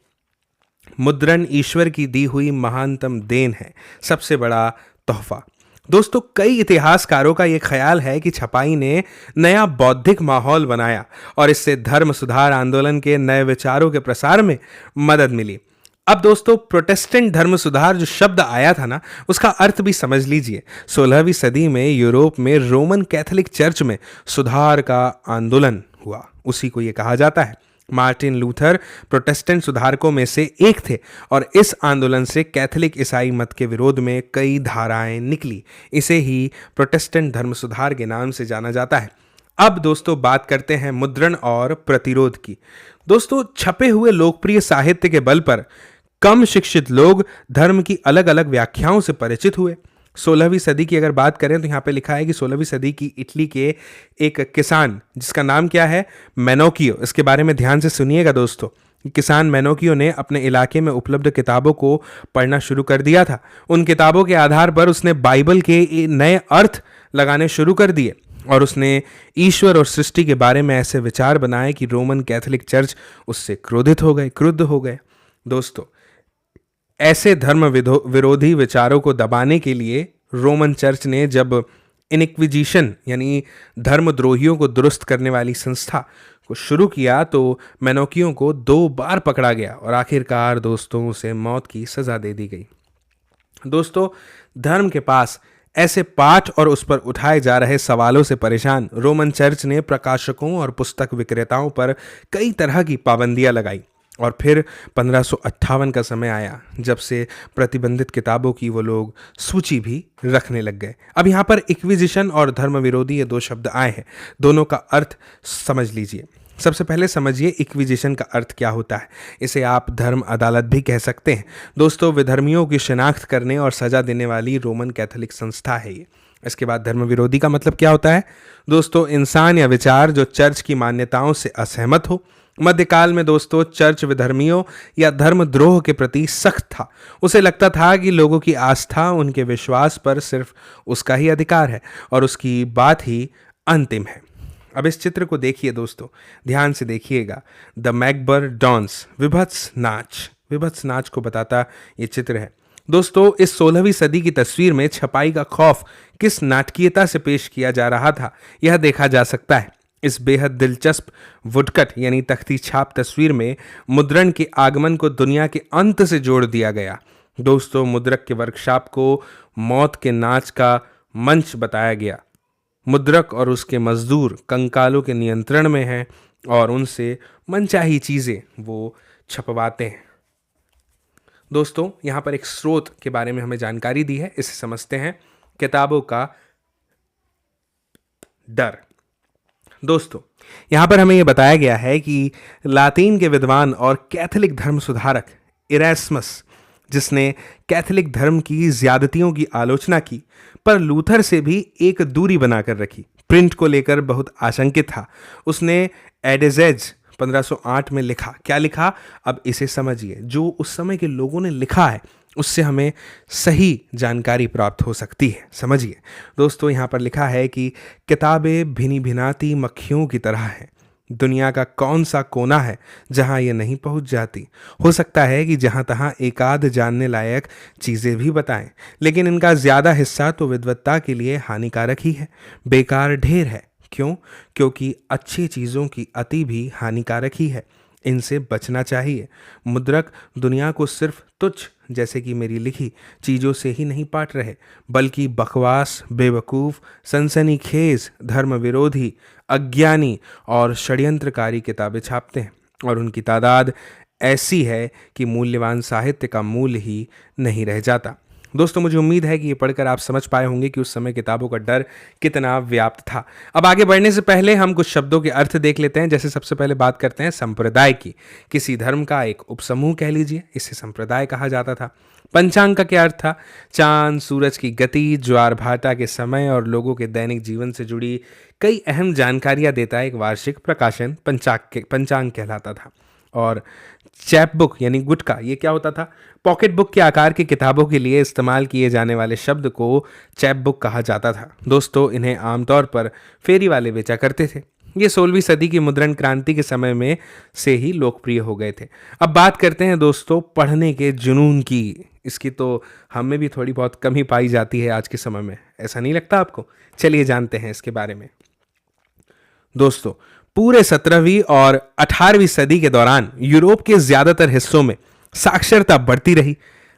मुद्रण ईश्वर की दी हुई महानतम देन है, सबसे बड़ा तोहफा। दोस्तों कई इतिहासकारों का यह ख्याल है कि छपाई ने नया बौद्धिक माहौल बनाया और इससे धर्म सुधार आंदोलन के नए विचारों के प्रसार में मदद मिली। अब दोस्तों प्रोटेस्टेंट धर्म सुधार जो शब्द आया था ना, उसका अर्थ भी समझ लीजिए। 16वीं सदी में यूरोप में रोमन कैथोलिक चर्च में सुधार का आंदोलन हुआ, उसी को यह कहा जाता है। मार्टिन लूथर प्रोटेस्टेंट सुधारकों में से एक थे और इस आंदोलन से कैथोलिक ईसाई मत के विरोध में कई धाराएं निकली। इसे ही प्रोटेस्टेंट धर्म सुधार के नाम से जाना जाता है। अब दोस्तों बात करते हैं मुद्रण और प्रतिरोध की। दोस्तों छपे हुए लोकप्रिय साहित्य के बल पर कम शिक्षित लोग धर्म की अलग अलग व्याख्याओं से परिचित हुए। 16वीं सदी की अगर बात करें तो यहाँ पे लिखा है कि 16वीं सदी की इटली के एक किसान जिसका नाम क्या है, मेनोकियो। इसके बारे में ध्यान से सुनिएगा दोस्तों। किसान मेनोकियो ने अपने इलाके में उपलब्ध किताबों को पढ़ना शुरू कर दिया था। उन किताबों के आधार पर उसने बाइबल के नए अर्थ लगाने शुरू कर दिए और उसने ईश्वर और सृष्टि के बारे में ऐसे विचार बनाए कि रोमन कैथोलिक चर्च उससे क्रुद्ध हो गए। दोस्तों ऐसे धर्म विरोधी विचारों को दबाने के लिए रोमन चर्च ने जब इनक्विजिशन यानी धर्मद्रोहियों को दुरुस्त करने वाली संस्था को शुरू किया तो मेनोकियो को 2 बार पकड़ा गया और आखिरकार दोस्तों उसे मौत की सजा दे दी गई। दोस्तों धर्म के पास ऐसे पाठ और उस पर उठाए जा रहे सवालों से परेशान रोमन चर्च ने प्रकाशकों और पुस्तक विक्रेताओं पर कई तरह की पाबंदियां लगाई और फिर 1558 का समय आया जब से प्रतिबंधित किताबों की वो लोग सूची भी रखने लग गए। अब यहाँ पर इक्विजिशन और धर्म विरोधी ये दो शब्द आए हैं, दोनों का अर्थ समझ लीजिए। सबसे पहले समझिए इक्विजिशन का अर्थ क्या होता है। इसे आप धर्म अदालत भी कह सकते हैं। दोस्तों, विधर्मियों की शिनाख्त करने और सजा देने वाली रोमन कैथोलिक संस्था है ये। इसके बाद धर्म विरोधी का मतलब क्या होता है? दोस्तों, इंसान या विचार जो चर्च की मान्यताओं से असहमत हो। मध्यकाल में दोस्तों चर्च विधर्मियों या धर्मद्रोह के प्रति सख्त था। उसे लगता था कि लोगों की आस्था उनके विश्वास पर सिर्फ उसका ही अधिकार है और उसकी बात ही अंतिम है। अब इस चित्र को देखिए दोस्तों, ध्यान से देखिएगा। द मैकबर डांस, विभत्स नाच, विभत्स नाच को बताता ये चित्र है। दोस्तों, इस 16वीं सदी की तस्वीर में छपाई का खौफ किस नाटकीयता से पेश किया जा रहा था, यह देखा जा सकता है। इस बेहद दिलचस्प वुडकट यानी तख्ती छाप तस्वीर में मुद्रण के आगमन को दुनिया के अंत से जोड़ दिया गया। दोस्तों, मुद्रक के वर्कशॉप को मौत के नाच का मंच बताया गया। मुद्रक और उसके मजदूर कंकालों के नियंत्रण में हैं और उनसे मनचाही चीजें वो छपवाते हैं। दोस्तों, यहाँ पर एक स्रोत के बारे में हमें जानकारी दी है, इसे समझते हैं। किताबों का डर। दोस्तों, यहाँ पर हमें यह बताया गया है कि लातीन के विद्वान और कैथोलिक धर्म सुधारक इरास्मस, जिसने कैथोलिक धर्म की ज्यादतियों की आलोचना की, पर लूथर से भी एक दूरी बनाकर रखी। प्रिंट को लेकर बहुत आशंकित था। उसने एडेजेज 1508 में लिखा। क्या लिखा? अब इसे समझिए। जो उस समय के लोगों ने लिखा है उससे हमें सही जानकारी प्राप्त हो सकती है। समझिए दोस्तों, यहाँ पर लिखा है कि किताबें भिनी भिनाती मक्खियों की तरह हैं। दुनिया का कौन सा कोना है जहाँ ये नहीं पहुँच जाती? हो सकता है कि जहाँ तहाँ एकाध जानने लायक चीज़ें भी बताएं, लेकिन इनका ज़्यादा हिस्सा तो विद्वत्ता के लिए हानिकारक ही है। बेकार ढेर है। क्यों? क्योंकि अच्छी चीज़ों की अति भी हानिकारक ही है। इनसे बचना चाहिए। मुद्रक दुनिया को सिर्फ तुच्छ, जैसे कि मेरी लिखी चीज़ों से ही नहीं पाट रहे, बल्कि बकवास, बेवकूफ़, सनसनीखेज, धर्म विरोधी, अज्ञानी और षड्यंत्रकारी किताबें छापते हैं, और उनकी तादाद ऐसी है कि मूल्यवान साहित्य का मूल्य ही नहीं रह जाता। दोस्तों, मुझे उम्मीद है कि ये पढ़कर आप समझ पाए होंगे कि उस समय किताबों का डर कितना व्याप्त था। अब आगे बढ़ने से पहले हम कुछ शब्दों के अर्थ देख लेते हैं। जैसे सबसे पहले बात करते हैं संप्रदाय की। किसी धर्म का एक उपसमूह कह लीजिए, इसे संप्रदाय कहा जाता था। पंचांग का क्या अर्थ था? चांद, सूरज की गति, ज्वार भाटा के समय और लोगों के दैनिक जीवन से जुड़ी कई अहम जानकारियां देता है एक वार्षिक प्रकाशन पंचांग कहलाता था। और चैप बुक यानी गुटका, ये क्या होता था? पॉकेट बुक के आकार की किताबों के लिए इस्तेमाल किए जाने वाले शब्द को चैप बुक कहा जाता था। दोस्तों, इन्हें आमतौर पर फेरी वाले बेचा करते थे। ये 16वीं सदी की मुद्रण क्रांति के समय में से ही लोकप्रिय हो गए थे। अब बात करते हैं दोस्तों पढ़ने के जुनून की। इसकी तो हमें भी थोड़ी बहुत कमी पाई जाती है आज के समय में, ऐसा नहीं लगता आपको? चलिए जानते हैं इसके बारे में। दोस्तों, पूरे 17वीं और 18वीं सदी के दौरान यूरोप के ज्यादातर हिस्सों में साक्षरता बढ़ती रही।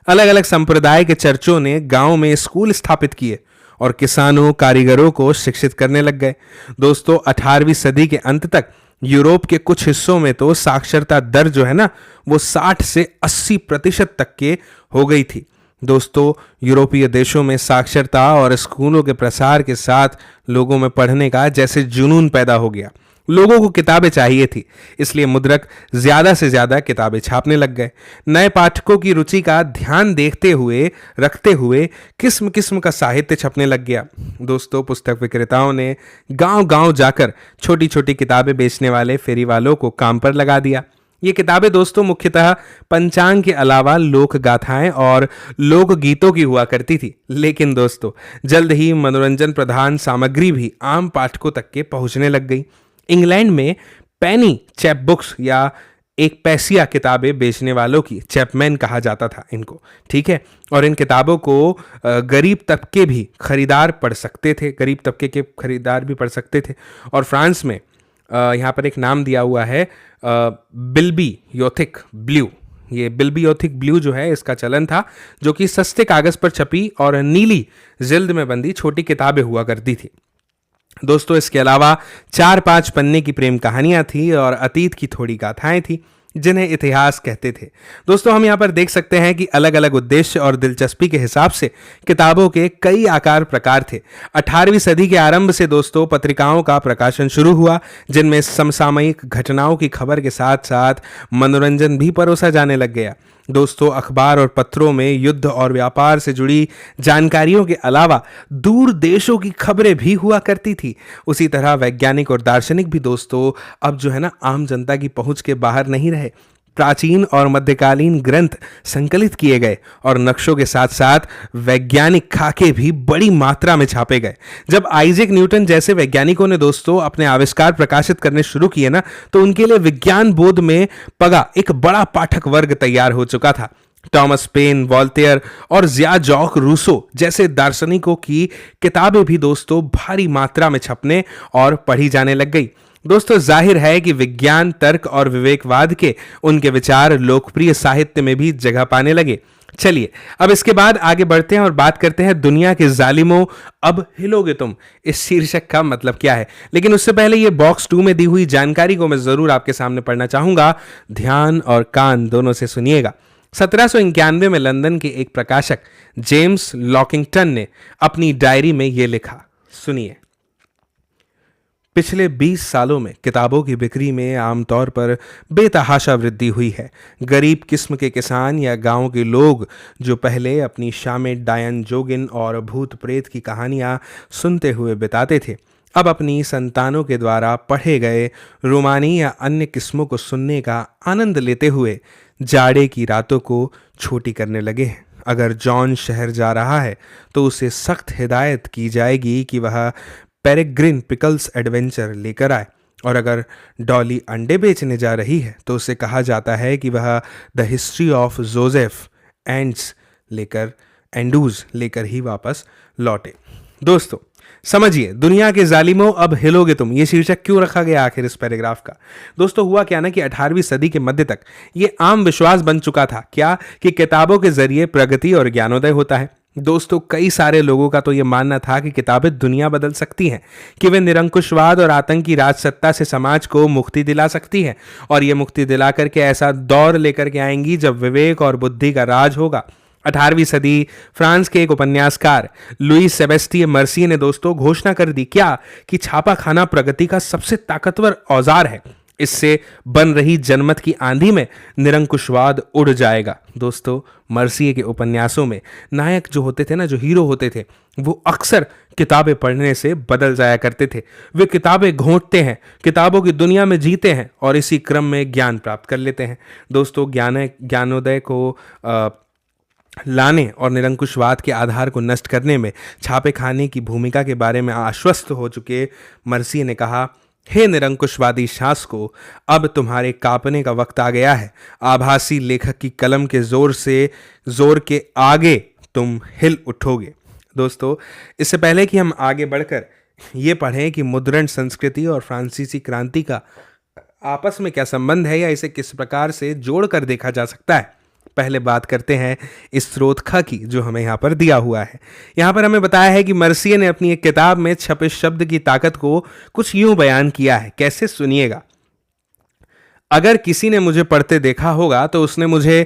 अलग अलग संप्रदाय के चर्चों ने गांव में स्कूल स्थापित किए और किसानों, कारीगरों को शिक्षित करने लग गए। दोस्तों, 18वीं सदी के अंत तक यूरोप के कुछ हिस्सों में तो साक्षरता दर जो है ना, वो 60 से 80% तक के हो गई थी। दोस्तों, यूरोपीय देशों में साक्षरता और स्कूलों के प्रसार के साथ लोगों में पढ़ने का जैसे जुनून पैदा हो गया। लोगों को किताबें चाहिए थी, इसलिए मुद्रक ज्यादा से ज्यादा किताबें छापने लग गए। नए पाठकों की रुचि का ध्यान रखते हुए किस्म किस्म का साहित्य छपने लग गया। दोस्तों, पुस्तक विक्रेताओं ने गांव-गांव जाकर छोटी छोटी किताबें बेचने वाले फेरी वालों को काम पर लगा दिया। ये किताबें दोस्तों मुख्यतः पंचांग के अलावा लोक गाथाएं और लोक गीतों की हुआ करती थी। लेकिन दोस्तों, जल्द ही मनोरंजन प्रधान सामग्री भी आम पाठकों तक के पहुंचने लग गई। इंग्लैंड में पेनी चैप बुक्स या एक पैसिया किताबें बेचने वालों की, चैपमैन कहा जाता था इनको, ठीक है। और इन किताबों को गरीब तबके भी खरीदार पढ़ सकते थे, गरीब तबके के खरीदार भी पढ़ सकते थे। और फ्रांस में यहाँ पर एक नाम दिया हुआ है बिल्बियोथिक ब्लू। ये बिल्बियोथिक ब्लू जो है, इसका चलन था, जो कि सस्ते कागज पर छपी और नीली जिल्द में बंधी छोटी किताबें हुआ करती थी। दोस्तों, इसके अलावा 4-5 पन्ने की प्रेम कहानियां थी और अतीत की थोड़ी गाथाएं थी। जिन्हें इतिहास कहते थे। दोस्तों हम यहाँ पर देख सकते हैं कि अलग अलग उद्देश्य और दिलचस्पी के हिसाब से किताबों के कई आकार प्रकार थे। 18वीं सदी के आरंभ से दोस्तों पत्रिकाओं का प्रकाशन शुरू हुआ, जिनमें समसामयिक घटनाओं की खबर के साथ साथ मनोरंजन भी परोसा जाने लग गया। दोस्तों अखबार और पत्रों में युद्ध और व्यापार से जुड़ी जानकारियों के अलावा दूर देशों की खबरें भी हुआ करती थी। उसी तरह वैज्ञानिक और दार्शनिक भी दोस्तों अब जो है ना आम जनता की पहुंच के बाहर नहीं रहे। प्राचीन और मध्यकालीन ग्रंथ संकलित किए गए और नक्शों के साथ साथ वैज्ञानिक खाके भी बड़ी मात्रा में छापे गए। जब आइजैक न्यूटन जैसे वैज्ञानिकों ने दोस्तों अपने आविष्कार प्रकाशित करने शुरू किए ना, तो उनके लिए विज्ञान बोध में पगा एक बड़ा पाठक वर्ग तैयार हो चुका था। टॉमस पेन, वॉल्टेयर और ज़िया जॉक रूसो जैसे दार्शनिकों की किताबें भी दोस्तों भारी मात्रा में छपने और पढ़ी जाने लग गई। दोस्तों जाहिर है कि विज्ञान, तर्क और विवेकवाद के उनके विचार लोकप्रिय साहित्य में भी जगह पाने लगे। चलिए अब इसके बाद आगे बढ़ते हैं और बात करते हैं दुनिया के जालिमों, अब हिलोगे तुम, इस शीर्षक का मतलब क्या है। लेकिन उससे पहले ये बॉक्स 2 में दी हुई जानकारी को मैं जरूर आपके सामने पढ़ना चाहूंगा। ध्यान और कान दोनों से सुनिएगा। 1791 में लंदन के एक प्रकाशक जेम्स लॉकिंगटन ने अपनी डायरी में यह लिखा, सुनिए। पिछले 20 सालों में किताबों की बिक्री में आमतौर पर बेतहाशा वृद्धि हुई है। गरीब किस्म के किसान या गांव के लोग जो पहले अपनी शामें डायन जोगिन और भूत प्रेत की कहानियां सुनते हुए बिताते थे, अब अपनी संतानों के द्वारा पढ़े गए रोमानी या अन्य किस्मों को सुनने का आनंद लेते हुए जाड़े की रातों को छोटी करने लगे हैं। अगर जॉन शहर जा रहा है तो उसे सख्त हिदायत की जाएगी कि वह पेरेग्रिन पिकल्स एडवेंचर लेकर आए, और अगर डॉली अंडे बेचने जा रही है तो उसे कहा जाता है कि वह द हिस्ट्री ऑफ जोसेफ एंडूज लेकर ही वापस लौटे। दोस्तों समझिए, दुनिया के जालिमों अब हिलोगे तुम, ये शीर्षक क्यों रखा गया आखिर इस पैराग्राफ का। दोस्तों हुआ क्या ना कि 18वीं सदी के मध्य तक ये आम विश्वास बन चुका था क्या कि किताबों के जरिए प्रगति और ज्ञानोदय होता है। दोस्तों कई सारे लोगों का तो ये मानना था कि किताबें दुनिया बदल सकती हैं, कि वे निरंकुशवाद और आतंकी राजसत्ता से समाज को मुक्ति दिला सकती हैं, और ये मुक्ति दिला करके ऐसा दौर लेकर के आएंगी जब विवेक और बुद्धि का राज होगा। 18वीं सदी फ्रांस के एक उपन्यासकार लुई सेबेस्टियन मर्सिये ने दोस्तों घोषणा कर दी क्या कि छापाखाना प्रगति का सबसे ताकतवर औजार है। इससे बन रही जनमत की आंधी में निरंकुशवाद उड़ जाएगा। दोस्तों मर्सिये के उपन्यासों में नायक जो होते थे ना, जो हीरो होते थे, वो अक्सर किताबें पढ़ने से बदल जाया करते थे। वे किताबें घोंटते हैं, किताबों की दुनिया में जीते हैं और इसी क्रम में ज्ञान प्राप्त कर लेते हैं। दोस्तों ज्ञानोदय को लाने और निरंकुशवाद के आधार को नष्ट करने में छापे खाने की भूमिका के बारे में आश्वस्त हो चुके मर्सिये ने कहा, हे निरंकुशवादी शासकों, अब तुम्हारे कांपने का वक्त आ गया है। आभासी लेखक की कलम के जोर के आगे तुम हिल उठोगे। दोस्तों इससे पहले कि हम आगे बढ़कर ये पढ़ें कि मुद्रण संस्कृति और फ्रांसीसी क्रांति का आपस में क्या संबंध है या इसे किस प्रकार से जोड़कर देखा जा सकता है, पहले बात करते हैं इस स्रोत की जो हमें यहाँ पर दिया हुआ है। यहाँ पर हमें बताया है कि मर्सिये ने अपनी एक किताब में छपे शब्द की ताकत को कुछ यूं बयान किया है। कैसे, सुनिएगा। अगर किसी ने मुझे पढ़ते देखा होगा तो उसने मुझे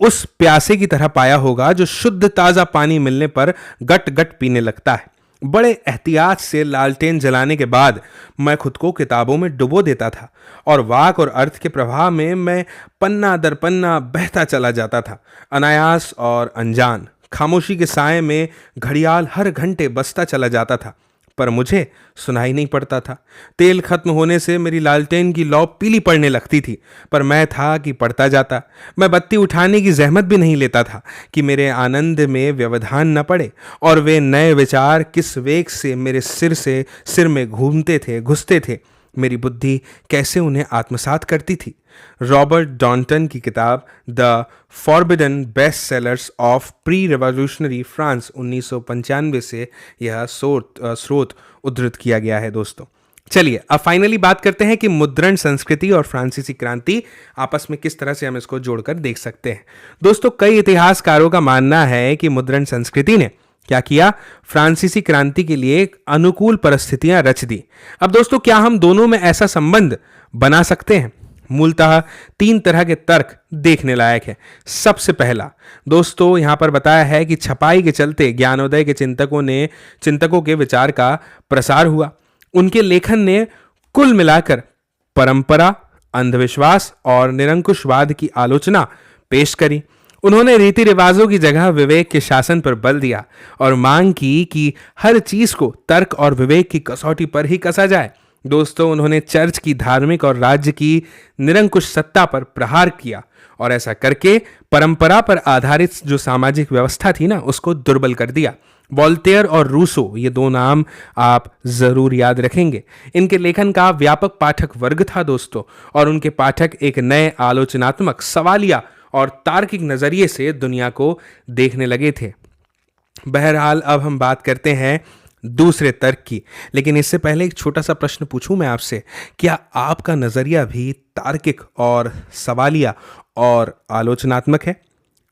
उस प्यासे की तरह पाया होगा जो शुद्ध ताजा पानी मिलने पर गट गट पीने लगता है। बड़े एहतियात से लालटेन जलाने के बाद मैं खुद को किताबों में डुबो देता था और वाक और अर्थ के प्रभाव में मैं पन्ना दर पन्ना बहता चला जाता था। अनायास और अनजान खामोशी के साए में घड़ियाल हर घंटे बसता चला जाता था, पर मुझे सुनाई नहीं पड़ता था। तेल खत्म होने से मेरी लालटेन की लौ पीली पड़ने लगती थी, पर मैं था कि पड़ता जाता। मैं बत्ती उठाने की जहमत भी नहीं लेता था कि मेरे आनंद में व्यवधान न पड़े और वे नए विचार किस वेग से मेरे सिर में घुसते थे, मेरी बुद्धि कैसे उन्हें आत्मसात करती थी। रॉबर्ट डॉन्टन की किताब the forbidden best sellers of pre revolutionary France 1995 से यह स्रोत उद्धृत किया गया है। दोस्तों चलिए अब फाइनली बात करते हैं कि मुद्रण संस्कृति और फ्रांसीसी क्रांति आपस में किस तरह से हम इसको जोड़कर देख सकते हैं। दोस्तों कई इतिहासकारों का मानना है कि मुद्रण संस्कृति ने क्या किया, फ्रांसीसी क्रांति के लिए अनुकूल परिस्थितियां रच दी। अब दोस्तों क्या हम दोनों में ऐसा संबंध बना सकते हैं? मूलतः 3 तरह के तर्क देखने लायक है। सबसे पहला दोस्तों यहाँ पर बताया है कि छपाई के चलते ज्ञानोदय के चिंतकों के विचार का प्रसार हुआ। उनके लेखन ने कुल मिलाकर परंपरा, अंधविश्वास और निरंकुशवाद की आलोचना पेश करी। उन्होंने रीति रिवाजों की जगह विवेक के शासन पर बल दिया और मांग की कि हर चीज को तर्क और विवेक की कसौटी पर ही कसा जाए। दोस्तों, उन्होंने चर्च की धार्मिक और राज्य की निरंकुश सत्ता पर प्रहार किया और ऐसा करके परंपरा पर आधारित जो सामाजिक व्यवस्था थी ना, उसको दुर्बल कर दिया। वोल्टेयर और रूसो, ये 2 नाम आप जरूर याद रखेंगे। इनके लेखन का व्यापक पाठक वर्ग था दोस्तों, और उनके पाठक एक नए आलोचनात्मक, सवालिया और तार्किक नजरिए से दुनिया को देखने लगे थे। बहरहाल अब हम बात करते हैं दूसरे तर्क की, लेकिन इससे पहले एक छोटा सा प्रश्न पूछूं मैं आपसे, क्या आपका नजरिया भी तार्किक और सवालिया और आलोचनात्मक है?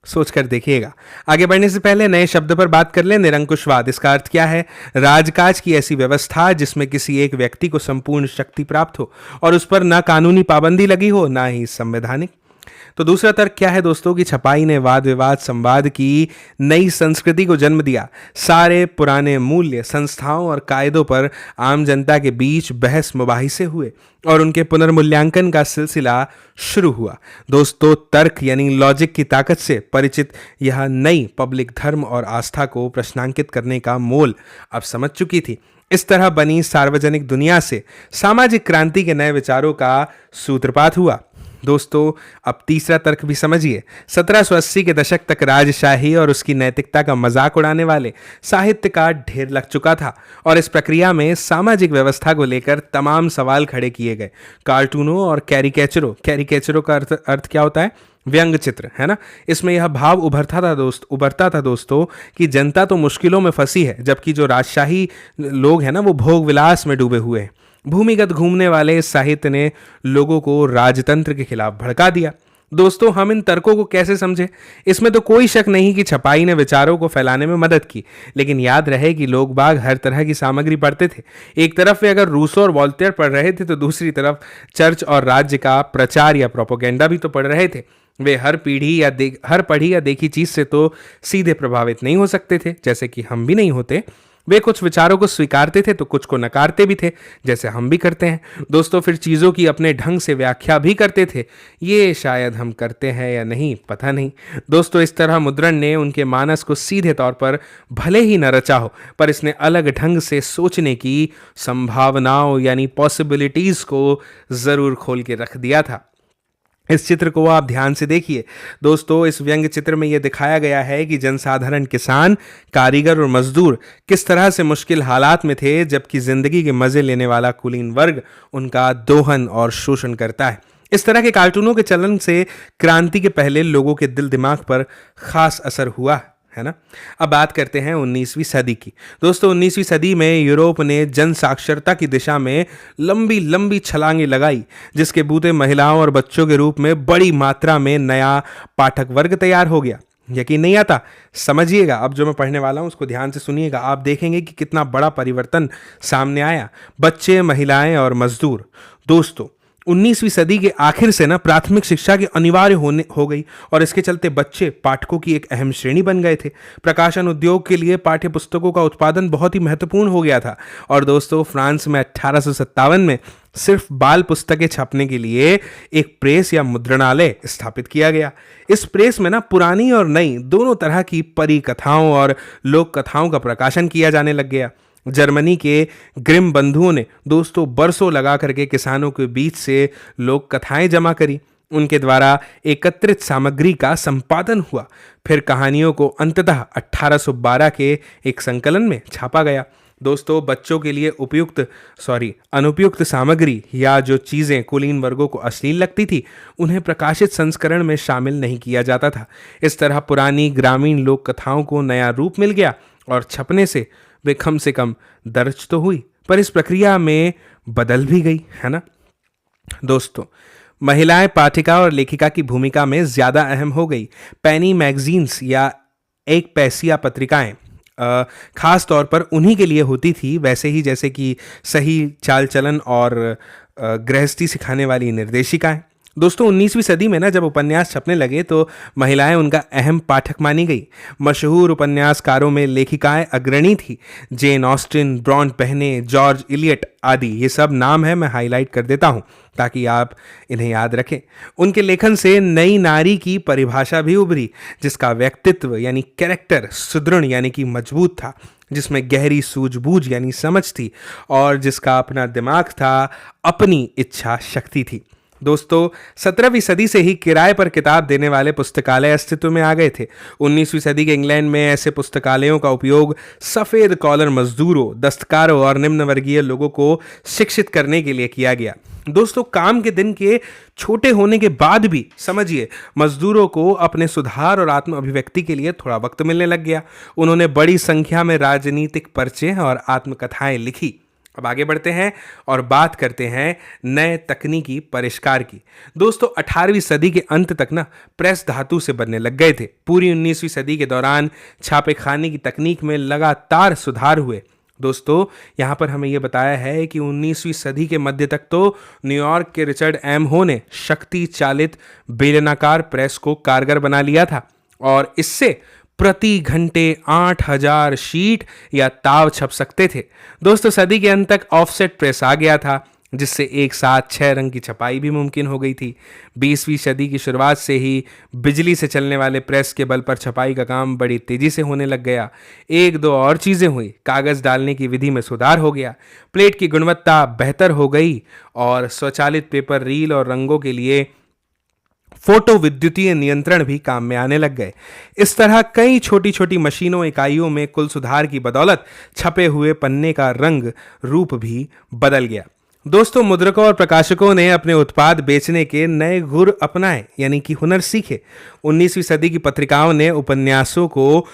सोचकर देखिएगा। आगे बढ़ने से पहले नए शब्द पर बात कर लें, निरंकुशवाद। इसका अर्थ क्या है? राजकाज की ऐसी व्यवस्था जिसमें किसी एक व्यक्ति को संपूर्ण शक्ति प्राप्त हो और उस पर ना कानूनी पाबंदी लगी हो, ना ही संवैधानिक। तो दूसरा तर्क क्या है दोस्तों कि छपाई ने वाद विवाद संवाद की नई संस्कृति को जन्म दिया। सारे पुराने मूल्य, संस्थाओं और कायदों पर आम जनता के बीच बहस मुबाहिसे हुए और उनके पुनर्मूल्यांकन का सिलसिला शुरू हुआ। दोस्तों, तर्क यानी लॉजिक की ताकत से परिचित यह नई पब्लिक धर्म और आस्था को प्रश्नांकित करने का मोल अब समझ चुकी थी। इस तरह बनी सार्वजनिक दुनिया से सामाजिक क्रांति के नए विचारों का सूत्रपात हुआ। दोस्तों, अब तीसरा तर्क भी समझिए। 1780 के दशक तक राजशाही और उसकी नैतिकता का मजाक उड़ाने वाले साहित्य का ढेर लग चुका था और इस प्रक्रिया में सामाजिक व्यवस्था को लेकर तमाम सवाल खड़े किए गए। कार्टूनों और कैरिकेचरों का अर्थ क्या होता है? व्यंग चित्र, है ना। इसमें यह भाव उभरता था दोस्तों कि जनता तो मुश्किलों में फंसी है, जबकि जो राजशाही लोग हैं ना, वो भोग विलास में डूबे हुए हैं। भूमिगत घूमने वाले इस साहित्य ने लोगों को राजतंत्र के खिलाफ भड़का दिया। दोस्तों, हम इन तर्कों को कैसे समझे? इसमें तो कोई शक नहीं कि छपाई ने विचारों को फैलाने में मदद की, लेकिन याद रहे कि लोग बाग हर तरह की सामग्री पढ़ते थे। एक तरफ वे अगर रूसो और वोल्टेयर पढ़ रहे थे, तो दूसरी तरफ चर्च और राज्य का प्रचार या प्रोपोगेंडा भी तो पढ़ रहे थे। वे हर पढ़ी या देखी चीज से तो सीधे प्रभावित नहीं हो सकते थे, जैसे कि हम भी नहीं होते। वे कुछ विचारों को स्वीकारते थे तो कुछ को नकारते भी थे, जैसे हम भी करते हैं। दोस्तों, फिर चीज़ों की अपने ढंग से व्याख्या भी करते थे। ये शायद हम करते हैं या नहीं, पता नहीं। दोस्तों, इस तरह मुद्रण ने उनके मानस को सीधे तौर पर भले ही न रचा हो, पर इसने अलग ढंग से सोचने की संभावनाओं यानी पॉसिबिलिटीज़ को ज़रूर खोल के रख दिया था। इस चित्र को आप ध्यान से देखिए दोस्तों। इस व्यंग्य चित्र में यह दिखाया गया है कि जनसाधारण, किसान, कारीगर और मजदूर किस तरह से मुश्किल हालात में थे, जबकि जिंदगी के मजे लेने वाला कुलीन वर्ग उनका दोहन और शोषण करता है। इस तरह के कार्टूनों के चलन से क्रांति के पहले लोगों के दिल दिमाग पर खास असर हुआ, है ना। अब बात करते हैं 19वीं सदी की। दोस्तों, 19वीं सदी में यूरोप ने जन साक्षरता की दिशा में लंबी लंबी छलांगे लगाई, जिसके बूते महिलाओं और बच्चों के रूप में बड़ी मात्रा में नया पाठक वर्ग तैयार हो गया। यकीन नहीं आता? समझिएगा, अब जो मैं पढ़ने वाला हूं उसको ध्यान से सुनिएगा। आप देखेंगे कि कितना बड़ा परिवर्तन सामने आया। बच्चे, महिलाएं और मजदूर। दोस्तों, 19वीं सदी के आखिर से ना प्राथमिक शिक्षा की अनिवार्य हो गई और इसके चलते बच्चे पाठकों की एक अहम श्रेणी बन गए थे। प्रकाशन उद्योग के लिए पाठ्य पुस्तकों का उत्पादन बहुत ही महत्वपूर्ण हो गया था। और दोस्तों, फ्रांस में 1857 में सिर्फ बाल पुस्तकें छपने के लिए एक प्रेस या मुद्रणालय स्थापित किया गया। इस प्रेस में ना पुरानी और नई दोनों तरह की परी कथाओं और लोक कथाओं का प्रकाशन किया जाने लग गया। जर्मनी के ग्रिम बंधुओं ने दोस्तों बरसों लगा करके किसानों के बीच से लोक कथाएं जमा करी। उनके द्वारा एकत्रित सामग्री का संपादन हुआ। फिर कहानियों को अंततः 1812 के एक संकलन में छापा गया। दोस्तों, बच्चों के लिए अनुपयुक्त सामग्री या जो चीज़ें कुलीन वर्गों को अश्लील लगती थी, उन्हें प्रकाशित संस्करण में शामिल नहीं किया जाता था। इस तरह पुरानी ग्रामीण लोक कथाओं को नया रूप मिल गया और छपने से वे कम से कम दर्ज तो हुई, पर इस प्रक्रिया में बदल भी गई, है ना। दोस्तों, महिलाएं पाठिका और लेखिका की भूमिका में ज़्यादा अहम हो गई। पेनी मैगजीन्स या एक पैसिया पत्रिकाएं खास तौर पर उन्हीं के लिए होती थी, वैसे ही जैसे कि सही चाल चलन और गृहस्थी सिखाने वाली निर्देशिकाएं। दोस्तों 19वीं सदी में ना जब उपन्यास छपने लगे तो महिलाएं उनका अहम पाठक मानी गई। मशहूर उपन्यासकारों में लेखिकाएं अग्रणी थी। जेन ऑस्टिन, ब्रॉन्ट बहने, जॉर्ज इलियट आदि ये सब नाम है, मैं हाईलाइट कर देता हूं ताकि आप इन्हें याद रखें। उनके लेखन से नई नारी की परिभाषा भी उभरी, जिसका व्यक्तित्व यानी कैरेक्टर सुदृढ़ यानी कि मजबूत था, जिसमें गहरी सूझबूझ यानी समझ थी और जिसका अपना दिमाग था, अपनी इच्छा शक्ति थी। दोस्तों 17वीं सदी से ही किराए पर किताब देने वाले पुस्तकालय अस्तित्व में आ गए थे। 19वीं सदी के इंग्लैंड में ऐसे पुस्तकालयों का उपयोग सफ़ेद कॉलर मजदूरों, दस्तकारों और निम्न वर्गीय लोगों को शिक्षित करने के लिए किया गया। दोस्तों काम के दिन के छोटे होने के बाद भी समझिए मजदूरों को अपने सुधार और आत्म अभिव्यक्ति के लिए थोड़ा वक्त मिलने लग गया। उन्होंने बड़ी संख्या में राजनीतिक पर्चे और आत्मकथाएं लिखी। अब आगे बढ़ते हैं और बात करते हैं नए तकनीकी परिष्कार की। दोस्तों 18वीं सदी के अंत तक ना प्रेस धातु से बनने लग गए थे। पूरी 19वीं सदी के दौरान छापेखानी की तकनीक में लगातार सुधार हुए। दोस्तों यहाँ पर हमें यह बताया है कि 19वीं सदी के मध्य तक तो न्यूयॉर्क के रिचर्ड एम हो ने शक्ति चालित बेलनाकार प्रेस को कारगर बना लिया था और इससे प्रति घंटे 8000 शीट या ताव छप सकते थे। दोस्तों सदी के अंत तक ऑफसेट प्रेस आ गया था, जिससे एक साथ 6 रंग की छपाई भी मुमकिन हो गई थी। 20वीं सदी की शुरुआत से ही बिजली से चलने वाले प्रेस के बल पर छपाई का काम बड़ी तेजी से होने लग गया। एक दो और चीज़ें हुई। कागज़ डालने की विधि में सुधार हो गया, प्लेट की गुणवत्ता बेहतर हो गई और स्वचालित पेपर रील और रंगों के लिए फोटो विद्युतीय नियंत्रण भी काम में आने लग गए। इस तरह कई छोटी छोटी मशीनों इकाइयों में कुल सुधार की बदौलत छपे हुए पन्ने का रंग रूप भी बदल गया। दोस्तों मुद्रकों और प्रकाशकों ने अपने उत्पाद बेचने के नए गुर अपनाए यानी कि हुनर सीखे। 19वीं सदी की पत्रिकाओं ने उपन्यासों को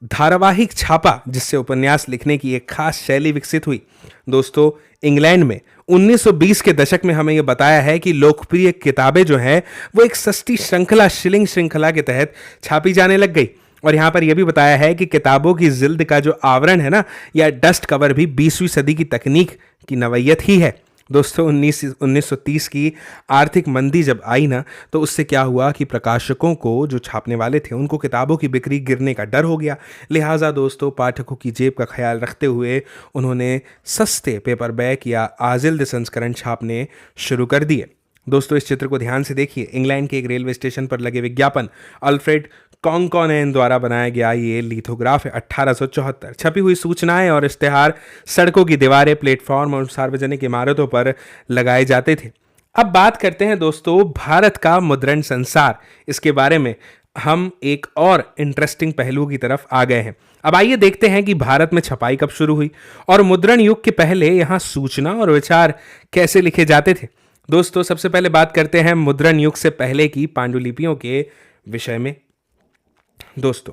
धारावाहिक छापा, जिससे उपन्यास लिखने की एक खास शैली विकसित हुई। दोस्तों इंग्लैंड में 1920 के दशक में हमें यह बताया है कि लोकप्रिय किताबें जो हैं वो एक सस्ती श्रृंखला शिलिंग श्रृंखला के तहत छापी जाने लग गई। और यहाँ पर यह भी बताया है कि किताबों की जिल्द का जो आवरण है ना या डस्ट कवर भी 20वीं सदी की तकनीक की नवैयत ही है। दोस्तों 1930 की आर्थिक मंदी जब आई ना तो उससे क्या हुआ कि प्रकाशकों को जो छापने वाले थे उनको किताबों की बिक्री गिरने का डर हो गया। लिहाजा दोस्तों पाठकों की जेब का ख्याल रखते हुए उन्होंने सस्ते पेपरबैक या आजिल्द संस्करण छापने शुरू कर दिए। दोस्तों इस चित्र को ध्यान से देखिए। इंग्लैंड के एक रेलवे स्टेशन पर लगे विज्ञापन अल्फ्रेड कॉन्कॉनेन द्वारा बनाया गया ये लिथोग्राफ है। 1874 छपी हुई सूचनाएं और इश्तेहार सड़कों की दीवारें, प्लेटफॉर्म और सार्वजनिक इमारतों पर लगाए जाते थे। अब बात करते हैं दोस्तों भारत का मुद्रण संसार। इसके बारे में हम एक और इंटरेस्टिंग पहलू की तरफ आ गए हैं। अब आइए देखते हैं कि भारत में छपाई कब शुरू हुई और मुद्रण युग के पहले यहाँ सूचना और विचार कैसे लिखे जाते थे। दोस्तों सबसे पहले बात करते हैं मुद्रण युग से पहले की पांडुलिपियों के विषय में। दोस्तों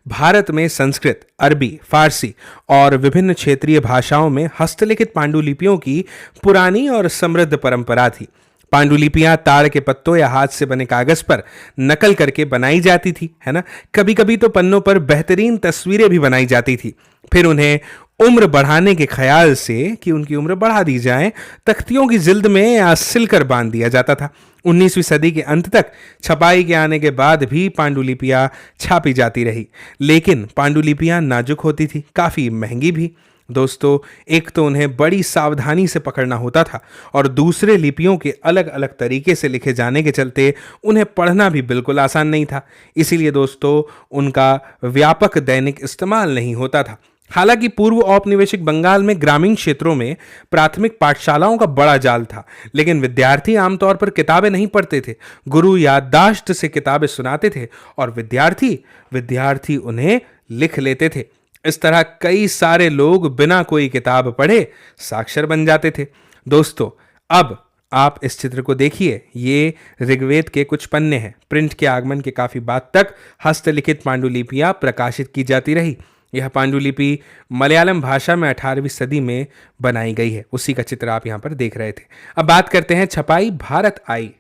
भारत में संस्कृत, अरबी, फारसी और विभिन्न क्षेत्रीय भाषाओं में हस्तलिखित पांडुलिपियों की पुरानी और समृद्ध परंपरा थी। पांडुलिपियां ताड़ के पत्तों या हाथ से बने कागज पर नकल करके बनाई जाती थी, है ना। कभी कभी तो पन्नों पर बेहतरीन तस्वीरें भी बनाई जाती थी। फिर उन्हें उम्र बढ़ाने के ख्याल से कि उनकी उम्र बढ़ा दी जाए, तख्तियों की जिल्द में या सिलकर बांध दिया जाता था। 19वीं सदी के अंत तक छपाई के आने के बाद भी पांडुलिपियां छापी जाती रही, लेकिन पांडुलिपियां नाजुक होती थी, काफ़ी महंगी भी। दोस्तों एक तो उन्हें बड़ी सावधानी से पकड़ना होता था और दूसरे लिपियों के अलग अलग तरीके से लिखे जाने के चलते उन्हें पढ़ना भी बिल्कुल आसान नहीं था। इसीलिए दोस्तों उनका व्यापक दैनिक इस्तेमाल नहीं होता था। हालांकि पूर्व औपनिवेशिक बंगाल में ग्रामीण क्षेत्रों में प्राथमिक पाठशालाओं का बड़ा जाल था, लेकिन विद्यार्थी आमतौर पर किताबें नहीं पढ़ते थे। गुरु याददाश्त से किताबें सुनाते थे और विद्यार्थी उन्हें लिख लेते थे। इस तरह कई सारे लोग बिना कोई किताब पढ़े साक्षर बन जाते थे। दोस्तों अब आप इस चित्र को देखिए, ये ऋग्वेद के कुछ पन्ने हैं। प्रिंट के आगमन के काफी बाद तक हस्तलिखित पांडुलिपियां प्रकाशित की जाती रही। यह पांडुलिपि मलयालम भाषा में 18वीं सदी में बनाई गई है। उसी का चित्र आप यहाँ पर देख रहे थे। अब बात करते हैं छपाई भारत आई।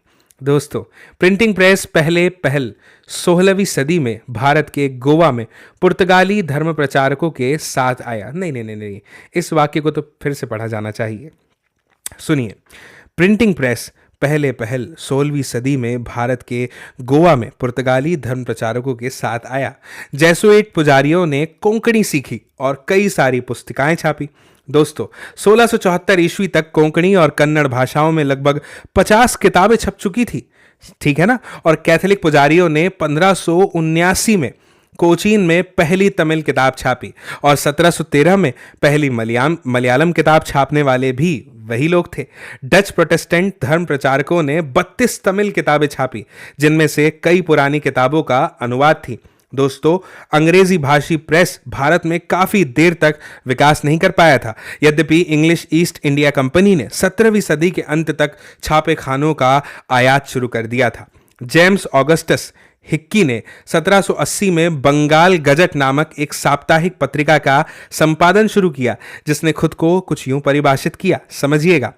दोस्तों प्रिंटिंग प्रेस पहल 16वीं सदी में भारत के गोवा में पुर्तगाली धर्म प्रचारकों के साथ आया। नहीं, इस वाक्य को तो फिर से पढ़ा जाना चाहिए। सुनिए, प्रिंटिंग प्रेस पहले पहल 16वीं सदी में भारत के गोवा में पुर्तगाली धर्म प्रचारकों के साथ आया। जेसुइट पुजारियों ने कोंकणी सीखी और कई सारी पुस्तिकाएं छापी। दोस्तों 1674 ईस्वी तक कोंकणी और कन्नड़ भाषाओं में लगभग 50 किताबें छप चुकी थी, ठीक है ना। और कैथोलिक पुजारियों ने 1579 में कोचीन में पहली तमिल किताब छापी और 1713 में पहली मलयालम किताब छापने वाले भी वही लोग थे। डच प्रोटेस्टेंट धर्म प्रचारकों ने 32 तमिल किताबें छापी, जिनमें से कई पुरानी किताबों का अनुवाद थी। दोस्तों अंग्रेजी भाषी प्रेस भारत में काफी देर तक विकास नहीं कर पाया था। यद्यपि इंग्लिश ईस्ट इंडिया कंपनी ने 17वीं सदी के अंत तक छापे खानों का आयात शुरू कर दिया था। जेम्स ऑगस्टस हिक्की ने 1780 में बंगाल गजट नामक एक साप्ताहिक पत्रिका का संपादन शुरू किया, जिसने खुद को कुछ यूं परिभाषित किया, समझिएगा,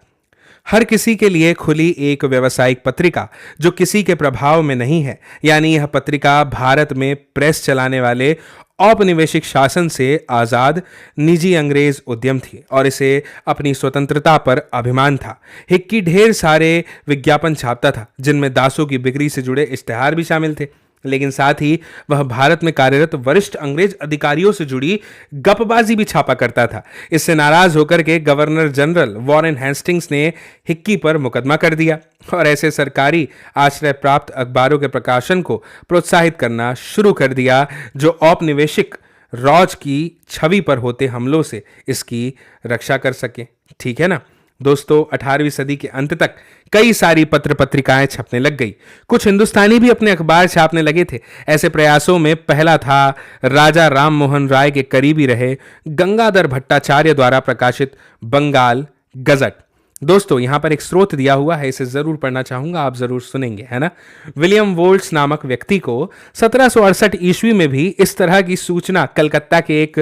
हर किसी के लिए खुली एक व्यावसायिक पत्रिका जो किसी के प्रभाव में नहीं है। यानी यह पत्रिका भारत में प्रेस चलाने वाले औपनिवेशिक शासन से आजाद निजी अंग्रेज उद्यम थी और इसे अपनी स्वतंत्रता पर अभिमान था। हिक्की ढेर सारे विज्ञापन छापता था, जिनमें दासों की बिक्री से जुड़े इश्तेहार भी शामिल थे, लेकिन साथ ही वह भारत में कार्यरत वरिष्ठ अंग्रेज अधिकारियों से जुड़ी गपबाजी भी छापा करता था। इससे नाराज होकर के गवर्नर जनरल वॉरेन हेस्टिंग्स ने हिक्की पर मुकदमा कर दिया और ऐसे सरकारी आश्रय प्राप्त अखबारों के प्रकाशन को प्रोत्साहित करना शुरू कर दिया, जो औपनिवेशिक राज की छवि पर होते हमलों से इसकी रक्षा कर सके, ठीक है ना। दोस्तों 18वीं सदी के अंत तक कई सारी पत्र पत्रिकाएं छपने लग गई। कुछ हिंदुस्तानी भी अपने अखबार छापने लगे थे। ऐसे प्रयासों में पहला था राजा राम मोहन राय के करीबी रहे गंगाधर भट्टाचार्य द्वारा प्रकाशित बंगाल गजट। दोस्तों यहां पर एक स्रोत दिया हुआ है, इसे जरूर पढ़ना चाहूंगा, आप जरूर सुनेंगे, है ना। विलियम वोल्ट्स नामक व्यक्ति को 1768 ईस्वी में भी इस तरह की सूचना कलकत्ता के एक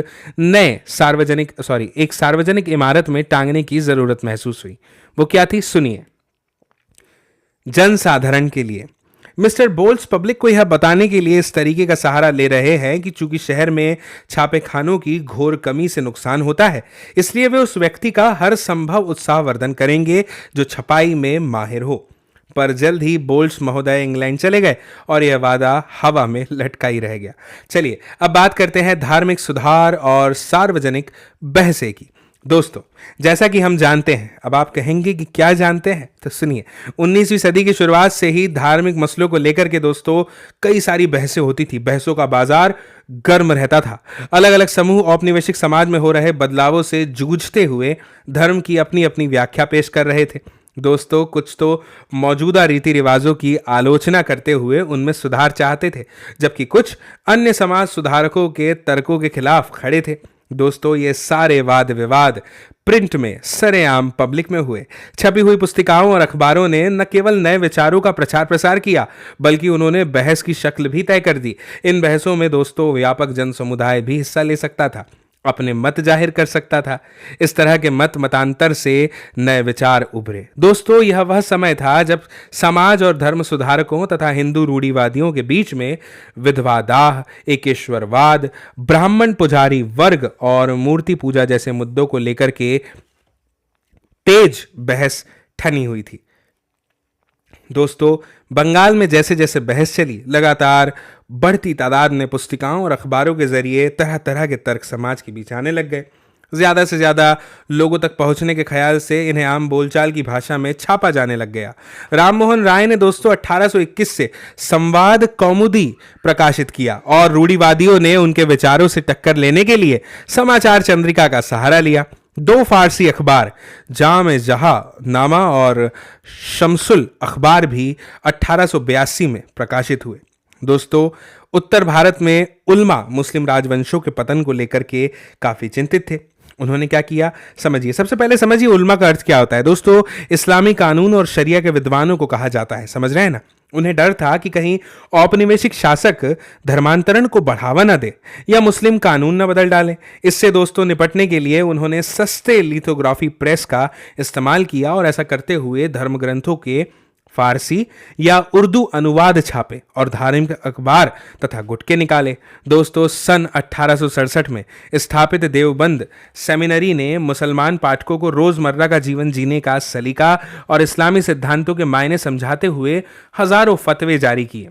सार्वजनिक इमारत में टांगने की जरूरत महसूस हुई। वो क्या थी, सुनिए। जनसाधारण के लिए मिस्टर बोल्ट्स पब्लिक को यह बताने के लिए इस तरीके का सहारा ले रहे हैं कि चूंकि शहर में छापे खानों की घोर कमी से नुकसान होता है, इसलिए वे उस व्यक्ति का हर संभव उत्साहवर्धन करेंगे जो छपाई में माहिर हो। पर जल्द ही बोल्ट्स महोदय इंग्लैंड चले गए और यह वादा हवा में लटका ही रह गया। चलिए अब बात करते हैं धार्मिक सुधार और सार्वजनिक बहसे की। दोस्तों जैसा कि हम जानते हैं, अब आप कहेंगे कि क्या जानते हैं, तो सुनिए। 19वीं सदी की शुरुआत से ही धार्मिक मसलों को लेकर के दोस्तों कई सारी बहसें होती थी। बहसों का बाजार गर्म रहता था। अलग अलग समूह औपनिवेशिक समाज में हो रहे बदलावों से जूझते हुए धर्म की अपनी अपनी व्याख्या पेश कर रहे थे। दोस्तों कुछ तो मौजूदा रीति रिवाजों की आलोचना करते हुए उनमें सुधार चाहते थे, जबकि कुछ अन्य समाज सुधारकों के तर्कों के खिलाफ खड़े थे। दोस्तों ये सारे वाद विवाद प्रिंट में सरेआम पब्लिक में हुए। छपी हुई पुस्तिकाओं और अखबारों ने न केवल नए विचारों का प्रचार प्रसार किया, बल्कि उन्होंने बहस की शक्ल भी तय कर दी। इन बहसों में दोस्तों व्यापक जन समुदाय भी हिस्सा ले सकता था, अपने मत जाहिर कर सकता था। इस तरह के मतांतर से नए विचार उभरे। दोस्तों यह वह समय था जब समाज और धर्म सुधारकों तथा हिंदू रूढ़िवादियों के बीच में विधवादाह, एकेश्वरवाद, ब्राह्मण पुजारी वर्ग और मूर्ति पूजा जैसे मुद्दों को लेकर के तेज बहस ठनी हुई थी। दोस्तों बंगाल में जैसे जैसे बहस चली, लगातार बढ़ती तादाद में पुस्तिकाओं और अखबारों के जरिए तरह तरह के तर्क समाज के बीच आने लग गए। ज्यादा से ज्यादा लोगों तक पहुंचने के ख्याल से इन्हें आम बोलचाल की भाषा में छापा जाने लग गया। राम मोहन राय ने दोस्तों 1821 से संवाद कौमुदी प्रकाशित किया और रूढ़िवादियों ने उनके विचारों से टक्कर लेने के लिए समाचार चंद्रिका का सहारा लिया। 2 फारसी अखबार जाम जहा नामा और शमसुल अखबार भी 1882 में प्रकाशित हुए। दोस्तों उत्तर भारत में उल्मा मुस्लिम राजवंशों के पतन को लेकर के काफी चिंतित थे। उन्होंने क्या किया, समझिए। सबसे पहले समझिए उल्मा का अर्थ क्या होता है। दोस्तों इस्लामी कानून और शरिया के विद्वानों को कहा जाता है, समझ रहे हैं ना। उन्हें डर था कि कहीं औपनिवेशिक शासक धर्मांतरण को बढ़ावा न दे या मुस्लिम कानून न बदल डालें। इससे दोस्तों निपटने के लिए उन्होंने सस्ते लिथोग्राफी प्रेस का इस्तेमाल किया और ऐसा करते हुए धर्म ग्रंथों के फारसी या उर्दू अनुवाद छापे और धार्मिक अखबार तथा गुटके निकाले। दोस्तों, सन 1867 में स्थापित देवबंद सेमिनरी ने मुसलमान पाठकों को रोजमर्रा का जीवन जीने का सलीका और इस्लामी सिद्धांतों के मायने समझाते हुए हजारों फतवे जारी किए।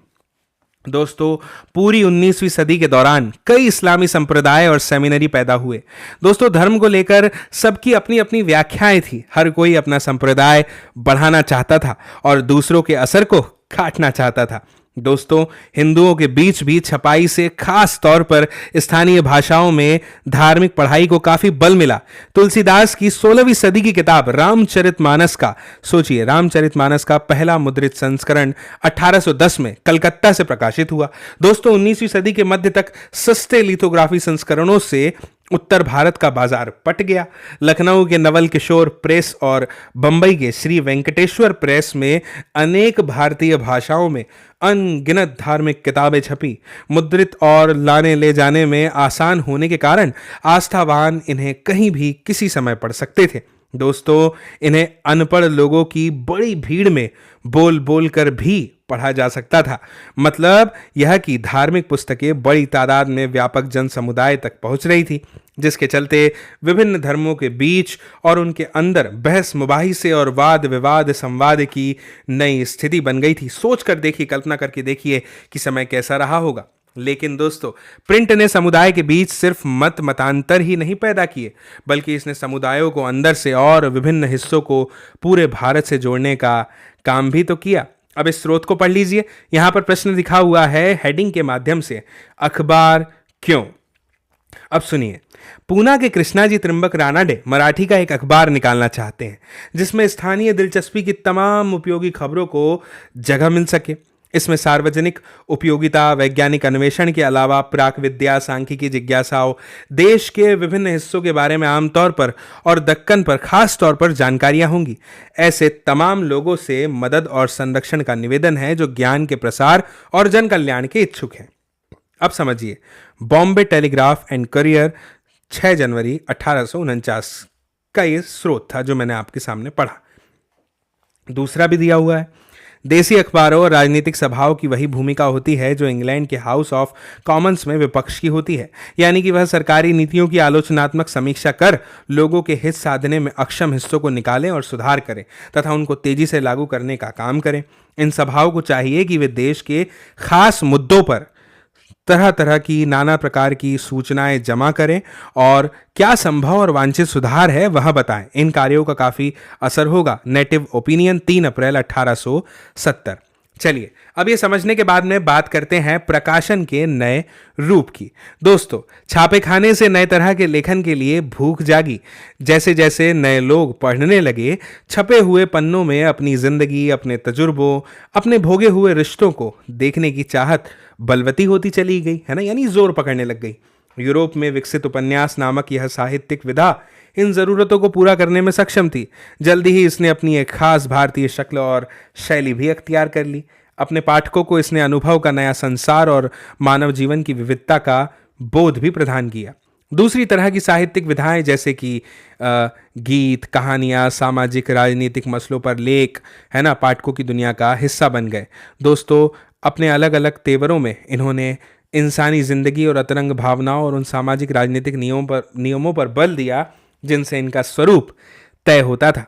दोस्तों, पूरी 19वीं सदी के दौरान कई इस्लामी संप्रदाय और सेमिनरी पैदा हुए। दोस्तों, धर्म को लेकर सबकी अपनी अपनी व्याख्याएं थी। हर कोई अपना संप्रदाय बढ़ाना चाहता था और दूसरों के असर को काटना चाहता था। दोस्तों, हिंदुओं के बीच भी छपाई से खास तौर पर स्थानीय भाषाओं में धार्मिक पढ़ाई को काफी बल मिला। तुलसीदास की 16वीं सदी की किताब रामचरितमानस का, सोचिए, रामचरितमानस का पहला मुद्रित संस्करण 1810 में कलकत्ता से प्रकाशित हुआ। दोस्तों, 19वीं सदी के मध्य तक सस्ते लिथोग्राफी संस्करणों से उत्तर भारत का बाजार पट गया। लखनऊ के नवल किशोर प्रेस और बंबई के श्री वेंकटेश्वर प्रेस में अनेक भारतीय भाषाओं में अनगिनत धार्मिक किताबें छपी। मुद्रित और लाने ले जाने में आसान होने के कारण आस्थावान इन्हें कहीं भी किसी समय पढ़ सकते थे। दोस्तों, इन्हें अनपढ़ लोगों की बड़ी भीड़ में बोल बोल कर भी पढ़ा जा सकता था। मतलब यह कि धार्मिक पुस्तकें बड़ी तादाद में व्यापक जन समुदाय तक पहुंच रही थी, जिसके चलते विभिन्न धर्मों के बीच और उनके अंदर बहस मुबाहिसे और वाद विवाद संवाद की नई स्थिति बन गई थी। सोच कर देखिए, कल्पना करके देखिए कि समय कैसा रहा होगा। लेकिन दोस्तों, प्रिंट ने समुदाय के बीच सिर्फ मतांतर ही नहीं पैदा किए, बल्कि इसने समुदायों को अंदर से और विभिन्न हिस्सों को पूरे भारत से जोड़ने का काम भी तो किया। अब इस स्रोत को पढ़ लीजिए। यहां पर प्रश्न लिखा हुआ है हेडिंग के माध्यम से, अखबार क्यों। अब सुनिए, पूना के कृष्णा जी त्रिंबक रानाडे मराठी का एक अखबार निकालना चाहते हैं जिसमें स्थानीय दिलचस्पी की तमाम उपयोगी खबरों को जगह मिल सके। इसमें सार्वजनिक उपयोगिता, वैज्ञानिक अन्वेषण के अलावा प्राक विद्या, सांख्यिकी जिज्ञासाओं, देश के विभिन्न हिस्सों के बारे में आमतौर पर और दक्कन पर खास तौर पर जानकारियां होंगी। ऐसे तमाम लोगों से मदद और संरक्षण का निवेदन है जो ज्ञान के प्रसार और जन कल्याण के इच्छुक हैं। अब समझिए, बॉम्बे टेलीग्राफ एंड करियर 6 जनवरी 1849 का ये स्रोत था जो मैंने आपके सामने पढ़ा। दूसरा भी दिया हुआ है, देसी अखबारों और राजनीतिक सभाओं की वही भूमिका होती है जो इंग्लैंड के हाउस ऑफ कॉमन्स में विपक्ष की होती है, यानी कि वह सरकारी नीतियों की आलोचनात्मक समीक्षा कर लोगों के हित साधने में अक्षम हिस्सों को निकालें और सुधार करें तथा उनको तेजी से लागू करने का काम करें। इन सभाओं को चाहिए कि वे देश के खास मुद्दों पर तरह तरह की नाना प्रकार की सूचनाएं जमा करें और क्या संभव और वांछित सुधार है वह बताएं। इन कार्यों का काफी असर होगा। नेटिव ओपिनियन 3 अप्रैल 1870। चलिए, अब ये समझने के बाद में बात करते हैं प्रकाशन के नए रूप की। दोस्तों, छापे खाने से नए तरह के लेखन के लिए भूख जागी। जैसे जैसे नए लोग पढ़ने लगे, छपे हुए पन्नों में अपनी जिंदगी, अपने तजुर्बों, अपने भोगे हुए रिश्तों को देखने की चाहत बलवती होती चली गई, है ना, यानी जोर पकड़ने लग गई। यूरोप में विकसित उपन्यास नामक यह साहित्यिक विधा इन जरूरतों को पूरा करने में सक्षम थी। जल्दी ही इसने अपनी एक खास भारतीय शक्ल और शैली भी अख्तियार कर ली। अपने पाठकों को इसने अनुभव का नया संसार और मानव जीवन की विविधता का बोध भी प्रदान किया। दूसरी तरह की साहित्यिक विधाएं जैसे कि गीत, कहानियां, सामाजिक राजनीतिक मसलों पर लेख, है ना, पाठकों की दुनिया का हिस्सा बन गए। दोस्तों, अपने अलग अलग तेवरों में इन्होंने इंसानी जिंदगी और अतरंग भावनाओं और उन सामाजिक राजनीतिक नियमों पर बल दिया जिनसे इनका स्वरूप तय होता था।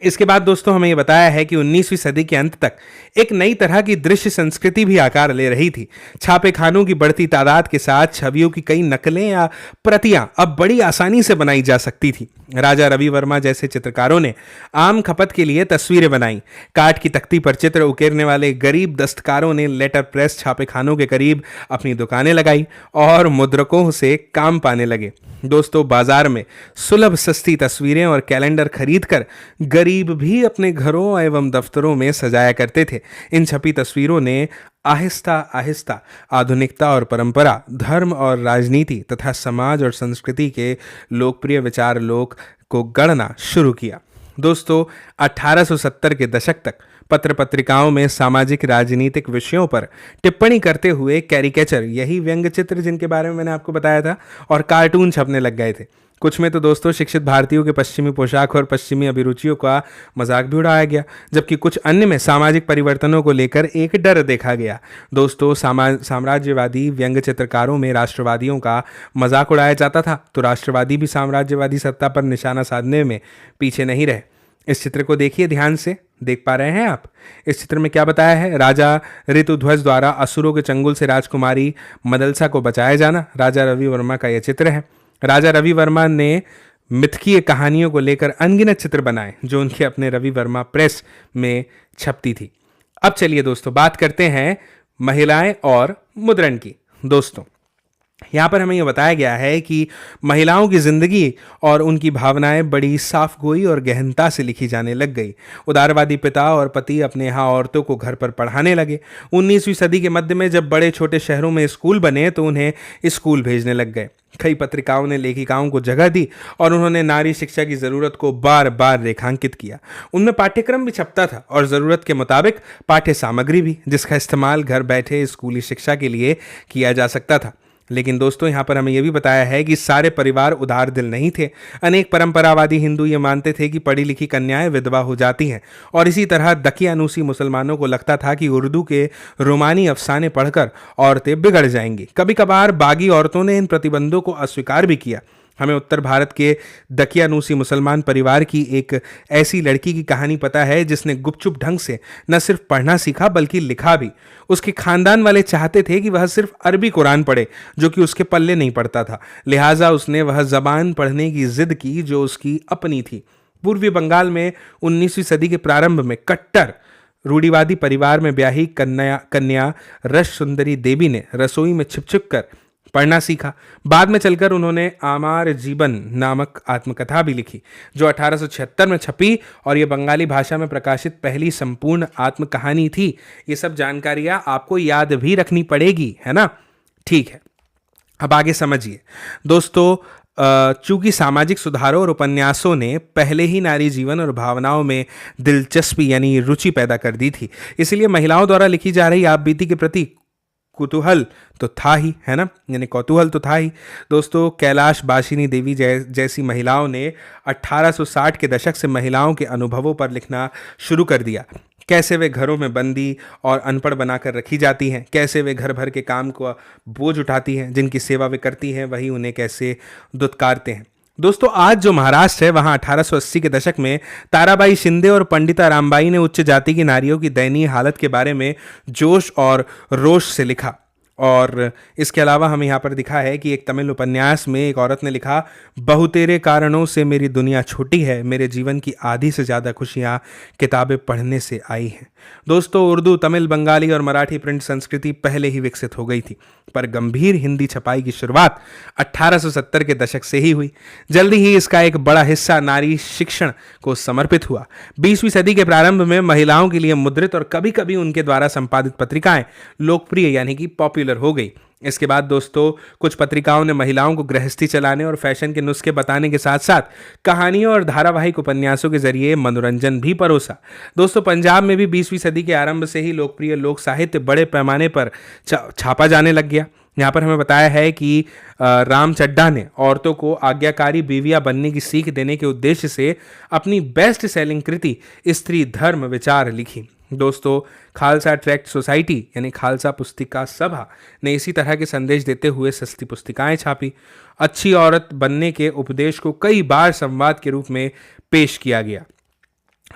इसके बाद दोस्तों हमें यह बताया है कि 19वीं सदी के अंत तक एक नई तरह की दृश्य संस्कृति भी आकार ले रही थी। छापे खानों की बढ़ती तादाद के साथ छवियों की कई नकलें या प्रतियां अब बड़ी आसानी से बनाई जा सकती थी। राजा रवि वर्मा जैसे चित्रकारों ने आम खपत के लिए तस्वीरें बनाई। काठ की तख्ती पर चित्र उकेरने वाले गरीब दस्तकारों ने लेटर प्रेस छापे खानों के करीब अपनी दुकानें लगाई और मुद्रकों से काम पाने लगे। दोस्तों, बाजार में सुलभ सस्ती तस्वीरें और कैलेंडर खरीदकर गरीब भी अपने घरों एवं दफ्तरों में सजाया करते थे। इन छपी तस्वीरों ने आहिस्ता आहिस्ता आधुनिकता और परंपरा, धर्म और राजनीति तथा समाज और संस्कृति के लोकप्रिय विचार लोक को गढ़ना शुरू किया। दोस्तों, 1870 के दशक तक पत्र पत्रिकाओं में सामाजिक राजनीतिक विषयों पर टिप्पणी करते हुए कैरिकेचर, यही व्यंग्य चित्र जिनके बारे में मैंने आपको बताया था, और कार्टून छपने लग गए थे। कुछ में तो दोस्तों शिक्षित भारतीयों के पश्चिमी पोशाक और पश्चिमी अभिरुचियों का मजाक भी उड़ाया गया, जबकि कुछ अन्य में सामाजिक परिवर्तनों को लेकर एक डर देखा गया। दोस्तों साम्राज्यवादी व्यंग्य चित्रकारों में राष्ट्रवादियों का मजाक उड़ाया जाता था, तो राष्ट्रवादी भी साम्राज्यवादी सत्ता पर निशाना साधने में पीछे नहीं रहे। इस चित्र को देखिए ध्यान से, देख पा रहे हैं आप? इस चित्र में क्या बताया है? राजा ऋतुध्वज द्वारा असुरों के चंगुल से राजकुमारी मदलसा को बचाया जाना राजा रवि वर्मा का यह चित्र है। राजा रवि वर्मा ने मिथकीय कहानियों को लेकर अनगिनत चित्र बनाए जो उनके अपने रवि वर्मा प्रेस में छपती थी। अब चलिए दोस्तों बात करते हैं महिलाएं और मुद्रण की। दोस्तों यहाँ पर हमें यह बताया गया है कि महिलाओं की जिंदगी और उनकी भावनाएं बड़ी साफगोई और गहनता से लिखी जाने लग गई। उदारवादी पिता और पति अपने यहाँ औरतों को घर पर पढ़ाने लगे। 19वीं सदी के मध्य में जब बड़े छोटे शहरों में स्कूल बने तो उन्हें स्कूल भेजने लग गए। कई पत्रिकाओं ने लेखिकाओं को जगह दी और उन्होंने नारी शिक्षा की ज़रूरत को बार बार रेखांकित किया। उनमें पाठ्यक्रम भी छपता था और ज़रूरत के मुताबिक पाठ्य सामग्री भी, जिसका इस्तेमाल घर बैठे स्कूली शिक्षा के लिए किया जा सकता था। लेकिन दोस्तों यहाँ पर हमें यह भी बताया है कि सारे परिवार उदार दिल नहीं थे। अनेक परंपरावादी हिंदू ये मानते थे कि पढ़ी लिखी कन्याएं विधवा हो जाती हैं, और इसी तरह दकियानूसी मुसलमानों को लगता था कि उर्दू के रोमानी अफसाने पढ़कर औरतें बिगड़ जाएंगी। कभी कभार बागी औरतों ने इन प्रतिबंधों को अस्वीकार भी किया। हमें उत्तर भारत के दकियानूसी मुसलमान परिवार की एक ऐसी लड़की की कहानी पता है जिसने गुपचुप ढंग से न सिर्फ पढ़ना सीखा बल्कि लिखा भी। उसके खानदान वाले चाहते थे कि वह सिर्फ अरबी कुरान पढ़े, जो कि उसके पल्ले नहीं पड़ता था। लिहाजा उसने वह जबान पढ़ने की जिद की जो उसकी अपनी थी। पूर्वी बंगाल में 19वीं सदी के प्रारंभ में कट्टर रूढ़िवादी परिवार में ब्याही कन्या रस सुंदरी देवी ने रसोई में छिप कर पढ़ना सीखा। बाद में चलकर उन्होंने आमार जीवन नामक आत्मकथा भी लिखी जो 1876 में छपी, और यह बंगाली भाषा में प्रकाशित पहली संपूर्ण आत्मकहानी थी। ये सब जानकारियां आपको याद भी रखनी पड़ेगी, है ना? ठीक है, अब आगे समझिए दोस्तों। चूंकि सामाजिक सुधारों और उपन्यासों ने पहले ही नारी जीवन और भावनाओं में दिलचस्पी यानी रुचि पैदा कर दी थी, इसलिए महिलाओं द्वारा लिखी जा रही आप बीती के प्रति कुतूहल तो था ही, है ना? यानी कौतूहल तो था ही। दोस्तों कैलाश बाशिनी देवी जैसी महिलाओं ने 1860 के दशक से महिलाओं के अनुभवों पर लिखना शुरू कर दिया। कैसे वे घरों में बंदी और अनपढ़ बनाकर रखी जाती हैं, कैसे वे घर भर के काम को बोझ उठाती हैं, जिनकी सेवा वे करती हैं वही उन्हें कैसे दुत्कारते हैं। दोस्तों आज जो महाराष्ट्र है वहाँ 1880 के दशक में ताराबाई शिंदे और पंडिता रामबाई ने उच्च जाति की नारियों की दयनीय हालत के बारे में जोश और रोष से लिखा। और इसके अलावा हमें यहाँ पर दिखा है कि एक तमिल उपन्यास में एक औरत ने लिखा, बहुतेरे कारणों से मेरी दुनिया छोटी है, मेरे जीवन की आधी से ज़्यादा खुशियाँ किताबें पढ़ने से आई हैं। दोस्तों उर्दू, तमिल, बंगाली और मराठी प्रिंट संस्कृति पहले ही विकसित हो गई थी, पर गंभीर हिंदी छपाई की शुरुआत 1870 के दशक से ही हुई। जल्दी ही इसका एक बड़ा हिस्सा नारी शिक्षण को समर्पित हुआ। 20वीं सदी के प्रारंभ में महिलाओं के लिए मुद्रित और कभी कभी उनके द्वारा संपादित पत्रिकाएं लोकप्रिय यानी कि पॉपुलर हो गई। इसके बाद दोस्तों कुछ पत्रिकाओं ने महिलाओं को गृहस्थी चलाने और फैशन के नुस्खे बताने के साथ साथ कहानियों और धारावाहिक उपन्यासों के जरिए मनोरंजन भी परोसा। दोस्तों पंजाब में भी 20वीं सदी के आरंभ से ही लोकप्रिय लोक साहित्य बड़े पैमाने पर छापा जाने लग गया। यहाँ पर हमें बताया है कि राम चड्ढा ने औरतों को आज्ञाकारी बीवियां बनने की सीख देने के उद्देश्य से अपनी बेस्ट सेलिंग कृति स्त्री धर्म विचार लिखी। दोस्तों खालसा ट्रैक्ट सोसाइटी यानी खालसा पुस्तिका सभा ने इसी तरह के संदेश देते हुए सस्ती पुस्तिकाएं छापी। अच्छी औरत बनने के उपदेश को कई बार संवाद के रूप में पेश किया गया।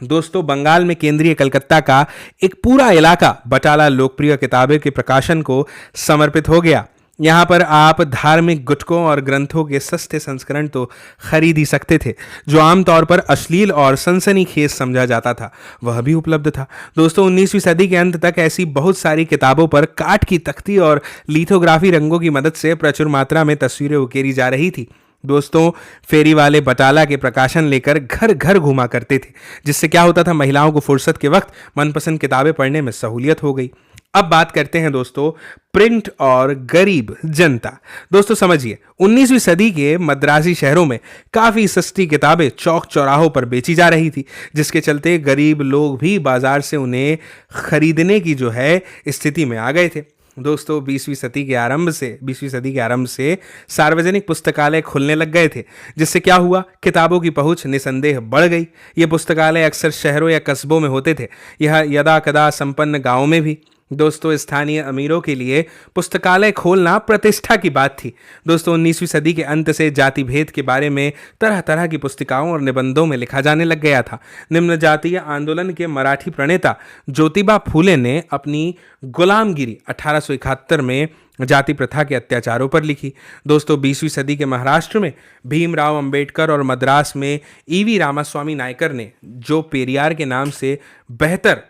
दोस्तों बंगाल में केंद्रीय कलकत्ता का एक पूरा इलाका बटाला लोकप्रिय किताबें के प्रकाशन को समर्पित हो गया। यहाँ पर आप धार्मिक गुटकों और ग्रंथों के सस्ते संस्करण तो खरीद ही सकते थे, जो आमतौर पर अश्लील और सनसनीखेज समझा जाता था, वह भी उपलब्ध था। दोस्तों 19वीं सदी के अंत तक ऐसी बहुत सारी किताबों पर काठ की तख्ती और लिथोग्राफी रंगों की मदद से प्रचुर मात्रा में तस्वीरें उकेरी जा रही थी। दोस्तों फेरी वाले बटाला के प्रकाशन लेकर घर घर घुमा करते थे, जिससे क्या होता था, महिलाओं को फुर्सत के वक्त मनपसंद किताबें पढ़ने में सहूलियत हो गई। अब बात करते हैं दोस्तों प्रिंट और गरीब जनता। दोस्तों समझिए 19वीं सदी के मद्रासी शहरों में काफ़ी सस्ती किताबें चौक चौराहों पर बेची जा रही थी, जिसके चलते गरीब लोग भी बाजार से उन्हें खरीदने की जो है स्थिति में आ गए थे। दोस्तों 20वीं सदी के आरंभ से सार्वजनिक पुस्तकालय खुलने लग गए थे, जिससे क्या हुआ, किताबों की पहुंच निसंदेह बढ़ गई। ये पुस्तकालय अक्सर शहरों या कस्बों में होते थे, यह यदा कदा संपन्न गांवों में भी। दोस्तों स्थानीय अमीरों के लिए पुस्तकालय खोलना प्रतिष्ठा की बात थी। दोस्तों 19वीं सदी के अंत से जाति भेद के बारे में तरह तरह की पुस्तिकाओं और निबंधों में लिखा जाने लग गया था। निम्न जातीय आंदोलन के मराठी प्रणेता ज्योतिबा फूले ने अपनी गुलामगिरी 1871 में जाति प्रथा के अत्याचारों पर लिखी। दोस्तों 20वीं सदी के महाराष्ट्र में भीमराव अंबेडकर और मद्रास में ईवी रामास्वामी नायकर ने, जो पेरियार के नाम से बेहतर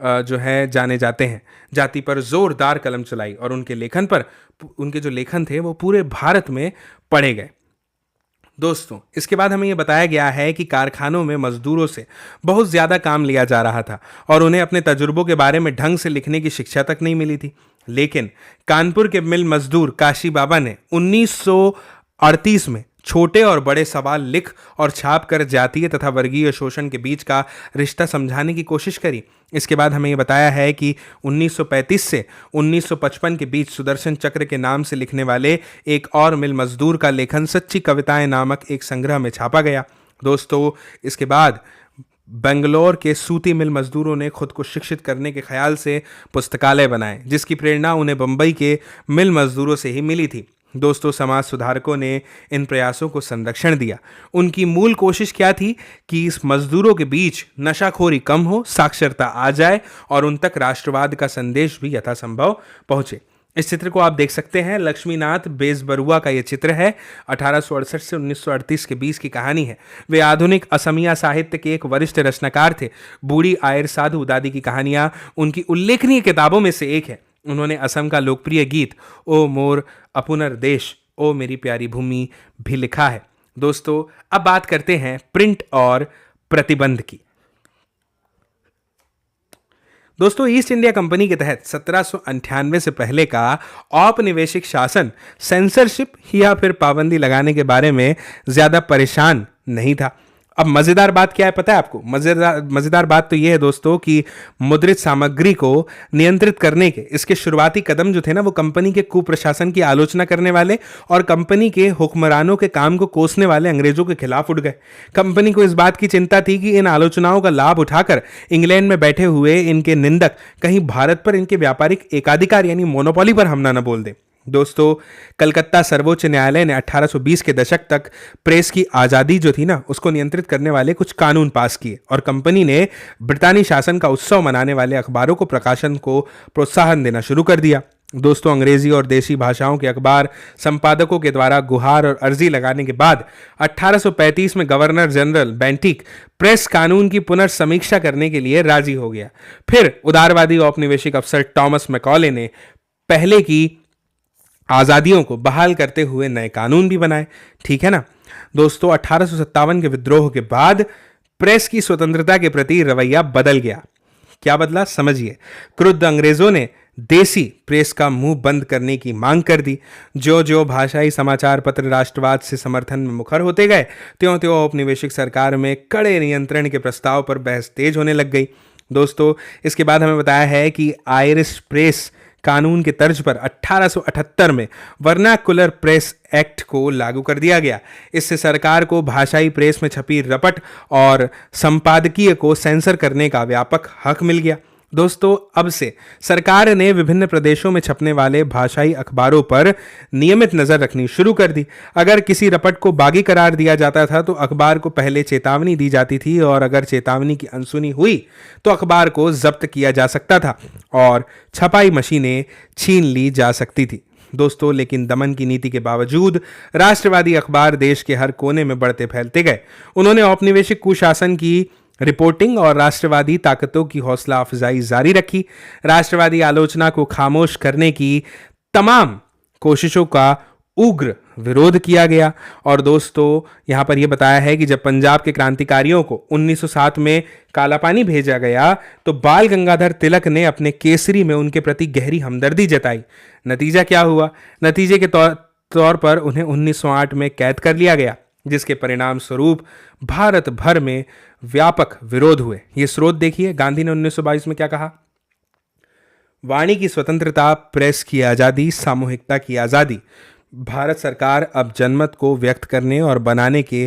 जो है जाने जाते हैं, जाति पर जोरदार कलम चलाई और उनके जो लेखन थे वो पूरे भारत में पढ़े गए। दोस्तों इसके बाद हमें यह बताया गया है कि कारखानों में मजदूरों से बहुत ज़्यादा काम लिया जा रहा था और उन्हें अपने तजुर्बों के बारे में ढंग से लिखने की शिक्षा तक नहीं मिली थी। लेकिन कानपुर के मिल मजदूर काशी बाबा ने 1938 में छोटे और बड़े सवाल लिख और छाप कर जातीय तथा वर्गीय शोषण के बीच का रिश्ता समझाने की कोशिश करी। इसके बाद हमें ये बताया है कि 1935 से 1955 के बीच सुदर्शन चक्र के नाम से लिखने वाले एक और मिल मजदूर का लेखन सच्ची कविताएं नामक एक संग्रह में छापा गया। दोस्तों इसके बाद बेंगलोर के सूती मिल मजदूरों ने खुद को शिक्षित करने के ख्याल से पुस्तकालय बनाए, जिसकी प्रेरणा उन्हें बंबई के मिल मजदूरों से ही मिली थी। दोस्तों समाज सुधारकों ने इन प्रयासों को संरक्षण दिया। उनकी मूल कोशिश क्या थी कि इस मजदूरों के बीच नशाखोरी कम हो, साक्षरता आ जाए और उन तक राष्ट्रवाद का संदेश भी यथासंभव पहुंचे। इस चित्र को आप देख सकते हैं, लक्ष्मीनाथ बेजबरुआ का यह चित्र है। 1868 से 1938 के बीच की कहानी है। वे आधुनिक असमिया साहित्य के एक वरिष्ठ रचनाकार थे। बूढ़ी आयर साधु दादी की कहानियां उनकी उल्लेखनीय किताबों में से एक है। उन्होंने असम का लोकप्रिय गीत ओ मोर अपुनर देश, ओ मेरी प्यारी भूमि भी लिखा है। दोस्तों अब बात करते हैं प्रिंट और प्रतिबंध की। दोस्तों ईस्ट इंडिया कंपनी के तहत 1798 से पहले का औपनिवेशिक शासन सेंसरशिप या फिर पाबंदी लगाने के बारे में ज्यादा परेशान नहीं था। अब मजेदार बात क्या है पता है आपको? मजेदार बात तो यह है दोस्तों कि मुद्रित सामग्री को नियंत्रित करने के इसके शुरुआती कदम जो थे ना, वो कंपनी के कुप्रशासन की आलोचना करने वाले और कंपनी के हुक्मरानों के काम को कोसने वाले अंग्रेजों के खिलाफ उठ गए। कंपनी को इस बात की चिंता थी कि इन आलोचनाओं का लाभ उठाकर इंग्लैंड में बैठे हुए इनके निंदक कहीं भारत पर इनके व्यापारिक एकाधिकार यानी मोनोपोली पर हमला न बोल दें। दोस्तों कलकत्ता सर्वोच्च न्यायालय ने 1820 के दशक तक प्रेस की आज़ादी जो थी ना, उसको नियंत्रित करने वाले कुछ कानून पास किए और कंपनी ने ब्रितानी शासन का उत्सव मनाने वाले अखबारों को प्रकाशन को प्रोत्साहन देना शुरू कर दिया। दोस्तों अंग्रेजी और देशी भाषाओं के अखबार संपादकों के द्वारा गुहार और अर्जी लगाने के बाद 1835 में गवर्नर जनरल बेंटिक प्रेस कानून की पुनर्समीक्षा करने के लिए राजी हो गया। फिर उदारवादी औपनिवेशिक अफसर टॉमस मैकॉले ने पहले की आज़ादियों को बहाल करते हुए नए कानून भी बनाए। ठीक है ना दोस्तों? 1857 के विद्रोह के बाद प्रेस की स्वतंत्रता के प्रति रवैया बदल गया। क्या बदला समझिए। क्रुद्ध अंग्रेजों ने देसी प्रेस का मुंह बंद करने की मांग कर दी। जो जो भाषाई समाचार पत्र राष्ट्रवाद से समर्थन में मुखर होते गए, त्यों त्यों औपनिवेशिक सरकार में कड़े नियंत्रण के प्रस्ताव पर बहस तेज होने लग गई। दोस्तों इसके बाद हमें बताया है कि आयरिश प्रेस कानून के तर्ज पर 1878 में वर्नाकुलर प्रेस एक्ट को लागू कर दिया गया। इससे सरकार को भाषाई प्रेस में छपी रपट और संपादकीय को सेंसर करने का व्यापक हक मिल गया। दोस्तों अब से सरकार ने विभिन्न प्रदेशों में छपने वाले भाषाई अखबारों पर नियमित नजर रखनी शुरू कर दी। अगर किसी रपट को बागी करार दिया जाता था तो अखबार को पहले चेतावनी दी जाती थी और अगर चेतावनी की अनसुनी हुई तो अखबार को जब्त किया जा सकता था और छपाई मशीनें छीन ली जा सकती थी। दोस्तों लेकिन दमन की नीति के बावजूद राष्ट्रवादी अखबार देश के हर कोने में बढ़ते फैलते गए। उन्होंने औपनिवेशिक कुशासन की रिपोर्टिंग और राष्ट्रवादी ताकतों की हौसला अफजाई जारी रखी। राष्ट्रवादी आलोचना को खामोश करने की तमाम कोशिशों का उग्र विरोध किया गया। और दोस्तों यहां पर यह बताया है कि जब पंजाब के क्रांतिकारियों को 1907 में कालापानी भेजा गया तो बाल गंगाधर तिलक ने अपने केसरी में उनके प्रति गहरी हमदर्दी जताई। नतीजा क्या हुआ? नतीजे के तौर पर उन्हें 1908 में कैद कर लिया गया, जिसके परिणाम स्वरूप भारत भर में व्यापक विरोध हुए। ये स्रोत देखिए, गांधी ने 1922 में क्या कहा? वाणी की स्वतंत्रता, प्रेस की आज़ादी, सामूहिकता की आज़ादी। भारत सरकार अब जनमत को व्यक्त करने और बनाने के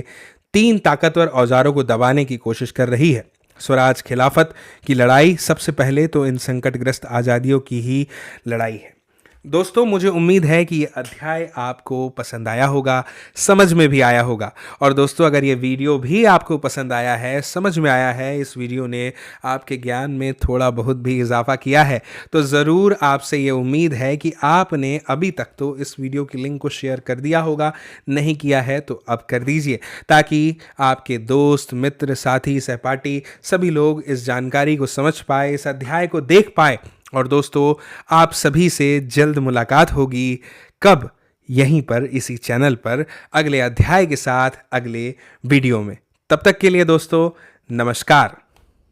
3 ताकतवर औजारों को दबाने की कोशिश कर रही है। स्वराज खिलाफत की लड़ाई सबसे पहले तो इन संकटग्रस्त आज़ादियों की ही लड़ाई है। दोस्तों, मुझे उम्मीद है कि ये अध्याय आपको पसंद आया होगा, समझ में भी आया होगा। और दोस्तों, अगर ये वीडियो भी आपको पसंद आया है, समझ में आया है, इस वीडियो ने आपके ज्ञान में थोड़ा बहुत भी इजाफा किया है, तो ज़रूर आपसे ये उम्मीद है कि आपने अभी तक तो इस वीडियो की लिंक को शेयर कर दिया होगा। नहीं किया है तो अब कर दीजिए, ताकि आपके दोस्त, मित्र, साथी, सहपाठी सभी लोग इस जानकारी को समझ पाए, इस अध्याय को देख पाए। और दोस्तों, आप सभी से जल्द मुलाकात होगी। कब? यहीं पर, इसी चैनल पर, अगले अध्याय के साथ, अगले वीडियो में। तब तक के लिए दोस्तों, नमस्कार।